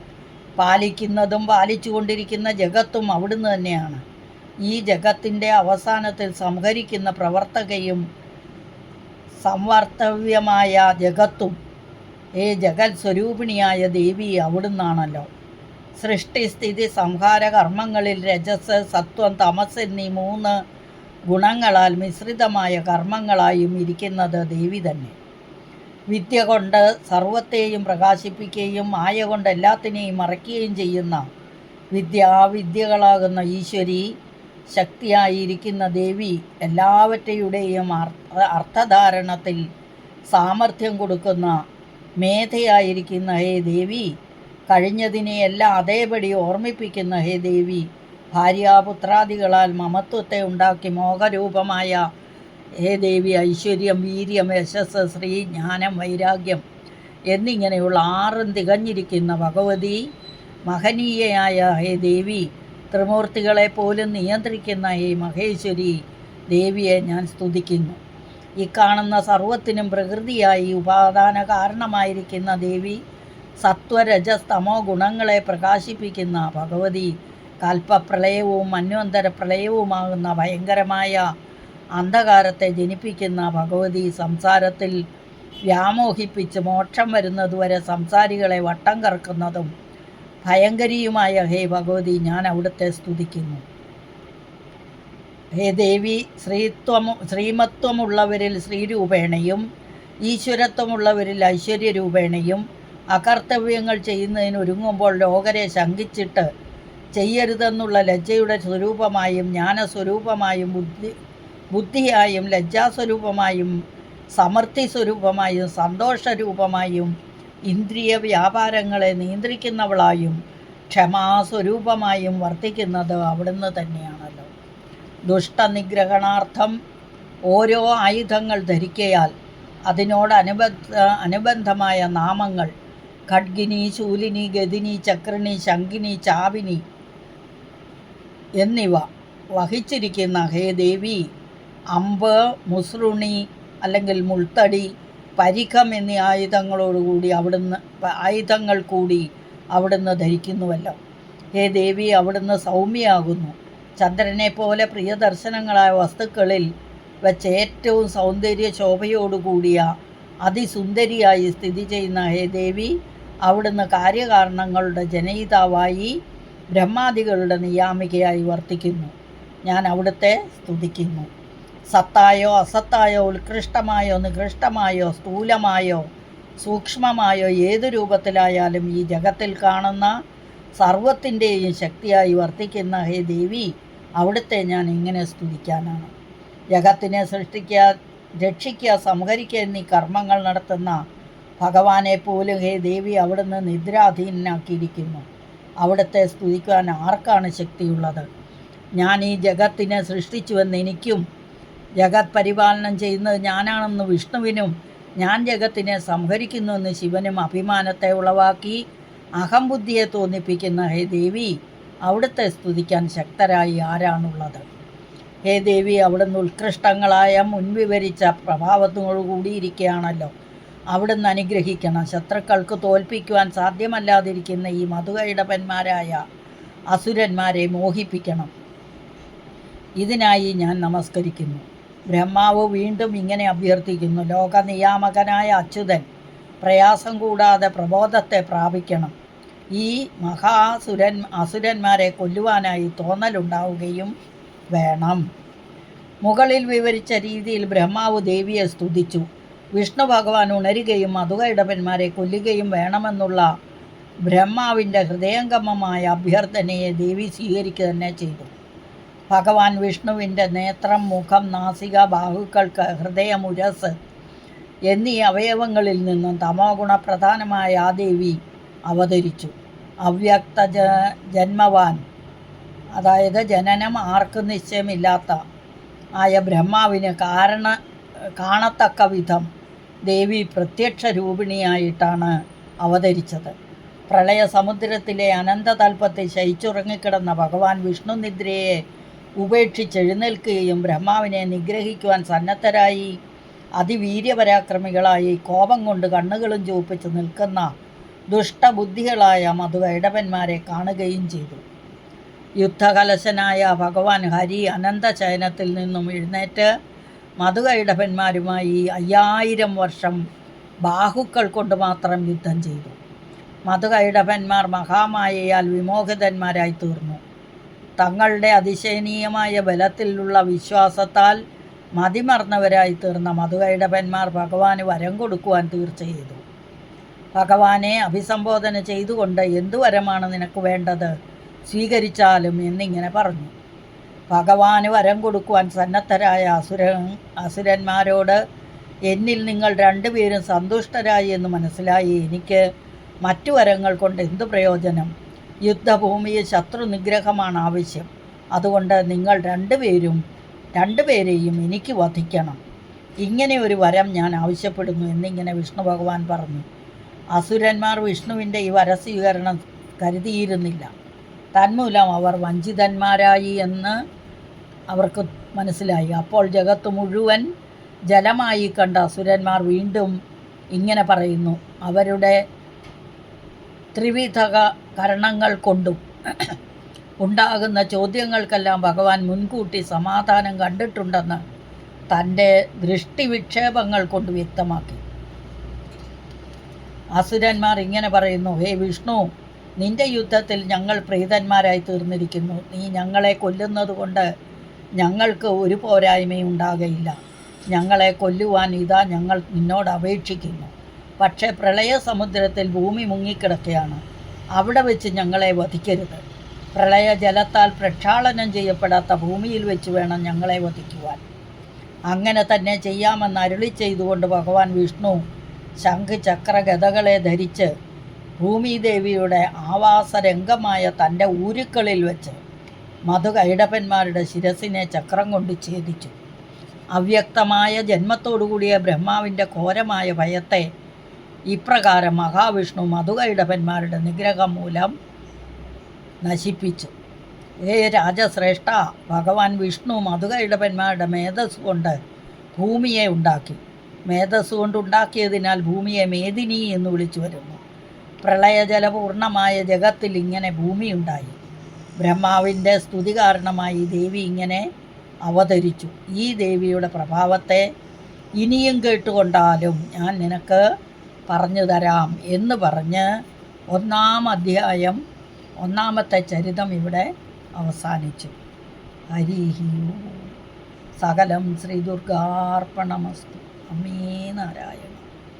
പാലിക്കുന്നതും പാലിച്ചുകൊണ്ടിരിക്കുന്ന ജഗത്തും അവിടുന്ന് തന്നെയാണ്. ഈ ജഗത്തിൻ്റെ അവസാനത്തിൽ സംഹരിക്കുന്ന പ്രവർത്തകയും സംവർത്തവ്യമായ ജഗത്തും ജഗത് സ്വരൂപിണിയായ ദേവി അവിടുന്നാണല്ലോ. സൃഷ്ടിസ്ഥിതി സംഹാര കർമ്മങ്ങളിൽ രജസ്, സത്വം, തമസ് എന്നീ 3 ഗുണങ്ങളാൽ മിശ്രിതമായ കർമ്മങ്ങളായും ഇരിക്കുന്നത് ദേവി തന്നെ. വിദ്യ കൊണ്ട് സർവത്തെയും പ്രകാശിപ്പിക്കുകയും മായ കൊണ്ട് എല്ലാത്തിനെയും മറയ്ക്കുകയും ചെയ്യുന്ന വിദ്യാവിദ്യകളാകുന്ന ഈശ്വരി ശക്തിയായിരിക്കുന്ന ദേവി, എല്ലാവറ്റയുടെയും അർത്ഥധാരണത്തിൽ സാമർഥ്യം കൊടുക്കുന്ന മേധയായിരിക്കുന്ന ഹേ ദേവി, കഴിഞ്ഞതിനെയെല്ലാം അതേപടി ഓർമ്മിപ്പിക്കുന്ന ഹേ ദേവി, ഭാര്യാപുത്രാദികളാൽ മമത്വത്തെ ഉണ്ടാക്കി മോഹരൂപമായ ഹേ ദേവി, ഐശ്വര്യം, വീര്യം, യശസ്, ശ്രീ, ജ്ഞാനം, വൈരാഗ്യം എന്നിങ്ങനെയുള്ള 6 തികഞ്ഞിരിക്കുന്ന ഭഗവതി, മഹനീയയായ ഹേ ദേവി, ത്രിമൂർത്തികളെ പോലും നിയന്ത്രിക്കുന്ന ഹേ മഹേശ്വരി ദേവിയെ ഞാൻ സ്തുതിക്കുന്നു. ഈ കാണുന്ന സർവത്തിനും പ്രകൃതിയായി ഉപാദാന കാരണമായിരിക്കുന്ന ദേവി, സത്വരജസ്തമോ ഗുണങ്ങളെ പ്രകാശിപ്പിക്കുന്ന ഭഗവതി, കൽപ്പപ്രളയവും മന്വന്തര പ്രളയവുമാകുന്ന ഭയങ്കരമായ അന്ധകാരത്തെ ജനിപ്പിക്കുന്ന ഭഗവതി, സംസാരത്തിൽ വ്യാമോഹിപ്പിച്ച് മോക്ഷം വരുന്നതുവരെ സംസാരികളെ വട്ടം കറക്കുന്നതും ഭയങ്കരിയുമായ ഹേ ഭഗവതി, ഞാൻ അവിടുത്തെ സ്തുതിക്കുന്നു. ഹേ ദേവി, ശ്രീമത്വമുള്ളവരിൽ ശ്രീരൂപേണയും ഈശ്വരത്വമുള്ളവരിൽ ഐശ്വര്യരൂപേണയും അകർത്തവ്യങ്ങൾ ചെയ്യുന്നതിനൊരുങ്ങുമ്പോൾ ലോകരെ ശങ്കിച്ചിട്ട് ചെയ്യരുതെന്നുള്ള ലജ്ജയുടെ സ്വരൂപമായും ജ്ഞാനസ്വരൂപമായും ബുദ്ധിയായും ലജ്ജാസ്വരൂപമായും സമൃദ്ധി സ്വരൂപമായും സന്തോഷരൂപമായും ഇന്ദ്രിയ വ്യാപാരങ്ങളെ നിയന്ത്രിക്കുന്നവളായും ക്ഷമാസ്വരൂപമായും വർത്തിക്കുന്നത് അവിടുന്ന് തന്നെയാണല്ലോ. ദുഷ്ടനിഗ്രഹണാർത്ഥം ഓരോ ആയുധങ്ങൾ ധരിക്കയാൽ അതിനോട് അനുബന്ധമായ നാമങ്ങൾ ഖഡ്ഗിനി, ശൂലിനി, ഗദിനി, ചക്രിണി, ശങ്കിനി, ചാവിനി എന്നിവ വഹിച്ചിരിക്കുന്ന ഹേ ദേവി, അമ്പ്, മുസ്രുണി അല്ലെങ്കിൽ മുൾത്തടി, പരിഖം എന്നീ ആയുധങ്ങൾ കൂടി അവിടുന്ന് ധരിക്കുന്നുവല്ലോ. ഹേ ദേവി, അവിടുന്ന് സൗമ്യയാകുന്നു. ചന്ദ്രനെ പോലെ പ്രിയദർശനങ്ങളായ വസ്തുക്കളിൽ വച്ച് ഏറ്റവും സൗന്ദര്യ ശോഭയോടുകൂടിയ അതിസുന്ദരിയായി സ്ഥിതി ചെയ്യുന്ന ഹേ ദേവി, അവിടുന്ന് കാര്യകാരണങ്ങളുടെ ജനയിതാവായി ബ്രഹ്മാദികളുടെ നിയാമികയായി വർത്തിക്കുന്നു. ഞാൻ അവിടുത്തെ സ്തുതിക്കുന്നു. സത്തായോ അസത്തായോ, ഉത്കൃഷ്ടമായോ നികൃഷ്ടമായോ, സ്ഥൂലമായോ സൂക്ഷ്മമായോ ഏതു രൂപത്തിലായാലും ഈ ജഗത്തിൽ കാണുന്ന സർവത്തിൻ്റെയും ശക്തിയായി വർത്തിക്കുന്ന ഹേ ദേവി, അവിടുത്തെ ഞാൻ എങ്ങനെ സ്തുതിക്കാനാണ്? ജഗത്തിനെ സൃഷ്ടിക്കുക, രക്ഷിക്കുക, സംഹരിക്കുക എന്നീ കർമ്മങ്ങൾ നടത്തുന്ന ഭഗവാനെ പോലും ഹേ ദേവി അവിടുന്ന് നിദ്രാധീനനാക്കിയിരിക്കുന്നു. അവിടുത്തെ സ്തുതിക്കുവാൻ ആർക്കാണ് ശക്തിയുള്ളത്? ഞാൻ ഈ ജഗത്തിനെ സൃഷ്ടിച്ചുവെന്ന് എനിക്കും ജഗത് പരിപാലനം ചെയ്യുന്നത് ഞാനാണെന്ന് വിഷ്ണുവിനും ഞാൻ ജഗത്തിനെ സംഹരിക്കുന്നുവെന്ന് ശിവനും അഭിമാനത്തെ ഉളവാക്കി അഹംബുദ്ധിയെ തോന്നിപ്പിക്കുന്ന ഹേ ദേവി, അവിടുത്തെ സ്തുതിക്കാൻ ശക്തരായി ആരാണുള്ളത്? ഹേ ദേവി, അവിടുന്ന് ഉത്കൃഷ്ടങ്ങളായ മുൻവിവരിച്ച പ്രഭാവത്തോടു കൂടിയിരിക്കുകയാണല്ലോ. അവിടുന്ന് അനുഗ്രഹിക്കണം. ശത്രുക്കൾക്ക് തോൽപ്പിക്കുവാൻ സാധ്യമല്ലാതിരിക്കുന്ന ഈ മധുകൈടപന്മാരായ അസുരന്മാരെ മോഹിപ്പിക്കണം. ഇതിനായി ഞാൻ നമസ്കരിക്കുന്നു. ബ്രഹ്മാവ് വീണ്ടും ഇങ്ങനെ അഭ്യർത്ഥിക്കുന്നു. ലോകനിയാമകനായ അച്യുതൻ പ്രയാസം കൂടാതെ പ്രബോധത്തെ പ്രാപിക്കണം. ഈ അസുരന്മാരെ കൊല്ലുവാനായി തോന്നലുണ്ടാവുകയും വേണം. മുകളിൽ വിവരിച്ച രീതിയിൽ ബ്രഹ്മാവ് ദേവിയെ സ്തുതിച്ചു. വിഷ്ണു ഭഗവാൻ ഉണരുകയും മധുകൈടപന്മാരെ കൊല്ലുകയും വേണമെന്നുള്ള ബ്രഹ്മാവിൻ്റെ ഹൃദയംഗമമായ അഭ്യർത്ഥനയെ ദേവി സ്വീകരിക്കുക തന്നെ ചെയ്തു. ഭഗവാൻ വിഷ്ണുവിൻ്റെ നേത്രം, മുഖം, നാസിക, ബാഹുക്കൾക്ക്, ഹൃദയം, ഉരസ് എന്നീ അവയവങ്ങളിൽ നിന്നും തമോ ഗുണപ്രധാനമായ ആ ദേവി അവതരിച്ചു. അവ്യക്ത ജന്മവാൻ, അതായത് ജനനം ആർക്കും നിശ്ചയമില്ലാത്ത ആയ ബ്രഹ്മാവിന് കാണത്തക്ക വിധം ദേവി പ്രത്യക്ഷ രൂപിണിയായിട്ടാണ് അവതരിച്ചത്. പ്രളയ സമുദ്രത്തിലെ അനന്തതൽപ്പത്തിൽ ശയിച്ചുറങ്ങിക്കിടന്ന ഭഗവാൻ വിഷ്ണു നിദ്രയെ ഉപേക്ഷിച്ചെഴുന്നേൽക്കുകയും ബ്രഹ്മാവിനെ നിഗ്രഹിക്കുവാൻ സന്നദ്ധരായി അതിവീര്യപരാക്രമികളായി കോപം കൊണ്ട് കണ്ണുകളും ചുവപ്പിച്ച് നിൽക്കുന്ന ദുഷ്ടബുദ്ധികളായ മധുകൈടപന്മാരെ കാണുകയും ചെയ്തു. യുദ്ധകലശനായ ഭഗവാൻ ഹരി അനന്തശയനത്തിൽ നിന്നും എഴുന്നേറ്റ് മധുകൈടപന്മാരുമായി 5000 വർഷം ബാഹുക്കൾ കൊണ്ട് മാത്രം യുദ്ധം ചെയ്തു. മധുകൈടപന്മാർ മഹാമായയാൽ വിമോഹിതന്മാരായി തീർന്നു. തങ്ങളുടെ അതിശയനീയമായ ബലത്തിലുള്ള വിശ്വാസത്താൽ മതിമറന്നവരായി തീർന്ന മധുകൈടപന്മാർ ഭഗവാന് വരം കൊടുക്കുവാൻ തീർച്ച ചെയ്തു. ഭഗവാനെ അഭിസംബോധന ചെയ്തുകൊണ്ട്, എന്തു വരമാണ് നിനക്ക് വേണ്ടത്, സ്വീകരിച്ചാലും എന്നിങ്ങനെ പറഞ്ഞു. ഭഗവാന് വരം കൊടുക്കുവാൻ സന്നദ്ധരായ അസുരന്മാരോട്, എന്നിൽ നിങ്ങൾ രണ്ടുപേരും സന്തുഷ്ടരായി എന്ന് മനസ്സിലായി. എനിക്ക് മറ്റു വരങ്ങൾ കൊണ്ട് എന്തു പ്രയോജനം? യുദ്ധഭൂമിയിൽ ശത്രു നിഗ്രഹമാണ് ആവശ്യം. അതുകൊണ്ട് നിങ്ങൾ രണ്ടുപേരെയും എനിക്ക് വധിക്കണം. ഇങ്ങനെ ഒരു വരം ഞാൻ ആവശ്യപ്പെടുന്നു എന്നിങ്ങനെ വിഷ്ണു ഭഗവാൻ പറഞ്ഞു. അസുരന്മാർ വിഷ്ണുവിൻ്റെ ഈ വരസ്വീകരണം കരുതിയിരുന്നില്ല. തന്മൂലം അവർ വഞ്ചിതന്മാരായി എന്ന് അവർക്ക് മനസ്സിലായി. അപ്പോൾ ജഗത്ത് മുഴുവൻ ജലമായി കണ്ട അസുരന്മാർ വീണ്ടും ഇങ്ങനെ പറയുന്നു. അവരുടെ ത്രിവിധ കരണങ്ങൾ കൊണ്ടും ഉണ്ടാകുന്ന ചോദ്യങ്ങൾക്കെല്ലാം ഭഗവാൻ മുൻകൂട്ടി സമാധാനം കണ്ടിട്ടുണ്ടെന്ന് തൻ്റെ ദൃഷ്ടിവിക്ഷേപങ്ങൾ കൊണ്ട് വ്യക്തമാക്കി. അസുരന്മാർ ഇങ്ങനെ പറയുന്നു. ഹേ വിഷ്ണു, നിന്റെ യുദ്ധത്തിൽ ഞങ്ങൾ പ്രീതന്മാരായി തീർന്നിരിക്കുന്നു. നീ ഞങ്ങളെ കൊല്ലുന്നത് കൊണ്ട് ഞങ്ങൾക്ക് ഒരു പോരായ്മയും ഉണ്ടാകയില്ല. ഞങ്ങളെ കൊല്ലുവാൻ ഇതാ ഞങ്ങൾ നിന്നോട് അപേക്ഷിക്കുന്നു. പക്ഷേ പ്രളയ സമുദ്രത്തിൽ ഭൂമി മുങ്ങിക്കിടക്കുകയാണ്. അവിടെ വെച്ച് ഞങ്ങളെ വധിക്കരുത്. പ്രളയജലത്താൽ പ്രക്ഷാളനം ചെയ്യപ്പെടാത്ത ഭൂമിയിൽ വെച്ച് വേണം ഞങ്ങളെ വധിക്കുവാൻ. അങ്ങനെ തന്നെ ചെയ്യാമെന്ന് അരുളി ചെയ്തുകൊണ്ട് ഭഗവാൻ വിഷ്ണു ശംഖ്, ചക്ര, ഗദകളെ ധരിച്ച് ഭൂമിദേവിയുടെ ആവാസരംഗമായ തൻ്റെ ഊരുക്കളിൽ വെച്ച് മധുകൈടപന്മാരുടെ ശിരസിനെ ചക്രം കൊണ്ട് ഛേദിച്ചു. അവ്യക്തമായ ജന്മത്തോടുകൂടിയ ബ്രഹ്മാവിൻ്റെ ഘോരമായ ഭയത്തെ ഇപ്രകാരം മഹാവിഷ്ണു മധുകൈടപന്മാരുടെ നിഗ്രഹം മൂലം നശിപ്പിച്ചു. ഹേ രാജശ്രേഷ്ഠ, ഭഗവാൻ വിഷ്ണു മധുകൈടപന്മാരുടെ മേധസ് കൊണ്ട് ഭൂമിയെ ഉണ്ടാക്കി. മേധസ് കൊണ്ടുണ്ടാക്കിയതിനാൽ ഭൂമിയെ മേദിനി എന്ന് വിളിച്ചു വരുന്നു. പ്രളയജലപൂർണമായ ജഗത്തിൽ ഇങ്ങനെ ഭൂമിയുണ്ടായി. ബ്രഹ്മാവിൻ്റെ സ്തുതി കാരണമായി ദേവി ഇങ്ങനെ അവതരിച്ചു. ഈ ദേവിയുടെ പ്രഭാവത്തെ ഇനിയും കേട്ടുകൊണ്ടാലും ഞാൻ നിനക്ക് പറഞ്ഞു തരാം എന്ന് പറഞ്ഞ് 1-ാം അധ്യായം 1-ാമത്തെ ചരിതം ഇവിടെ അവസാനിച്ചു. ഹരിഹി ഓം. സകലം ശ്രീ ദുർഗാർപ്പണമസ്തു. അമ്മേ നാരായണ.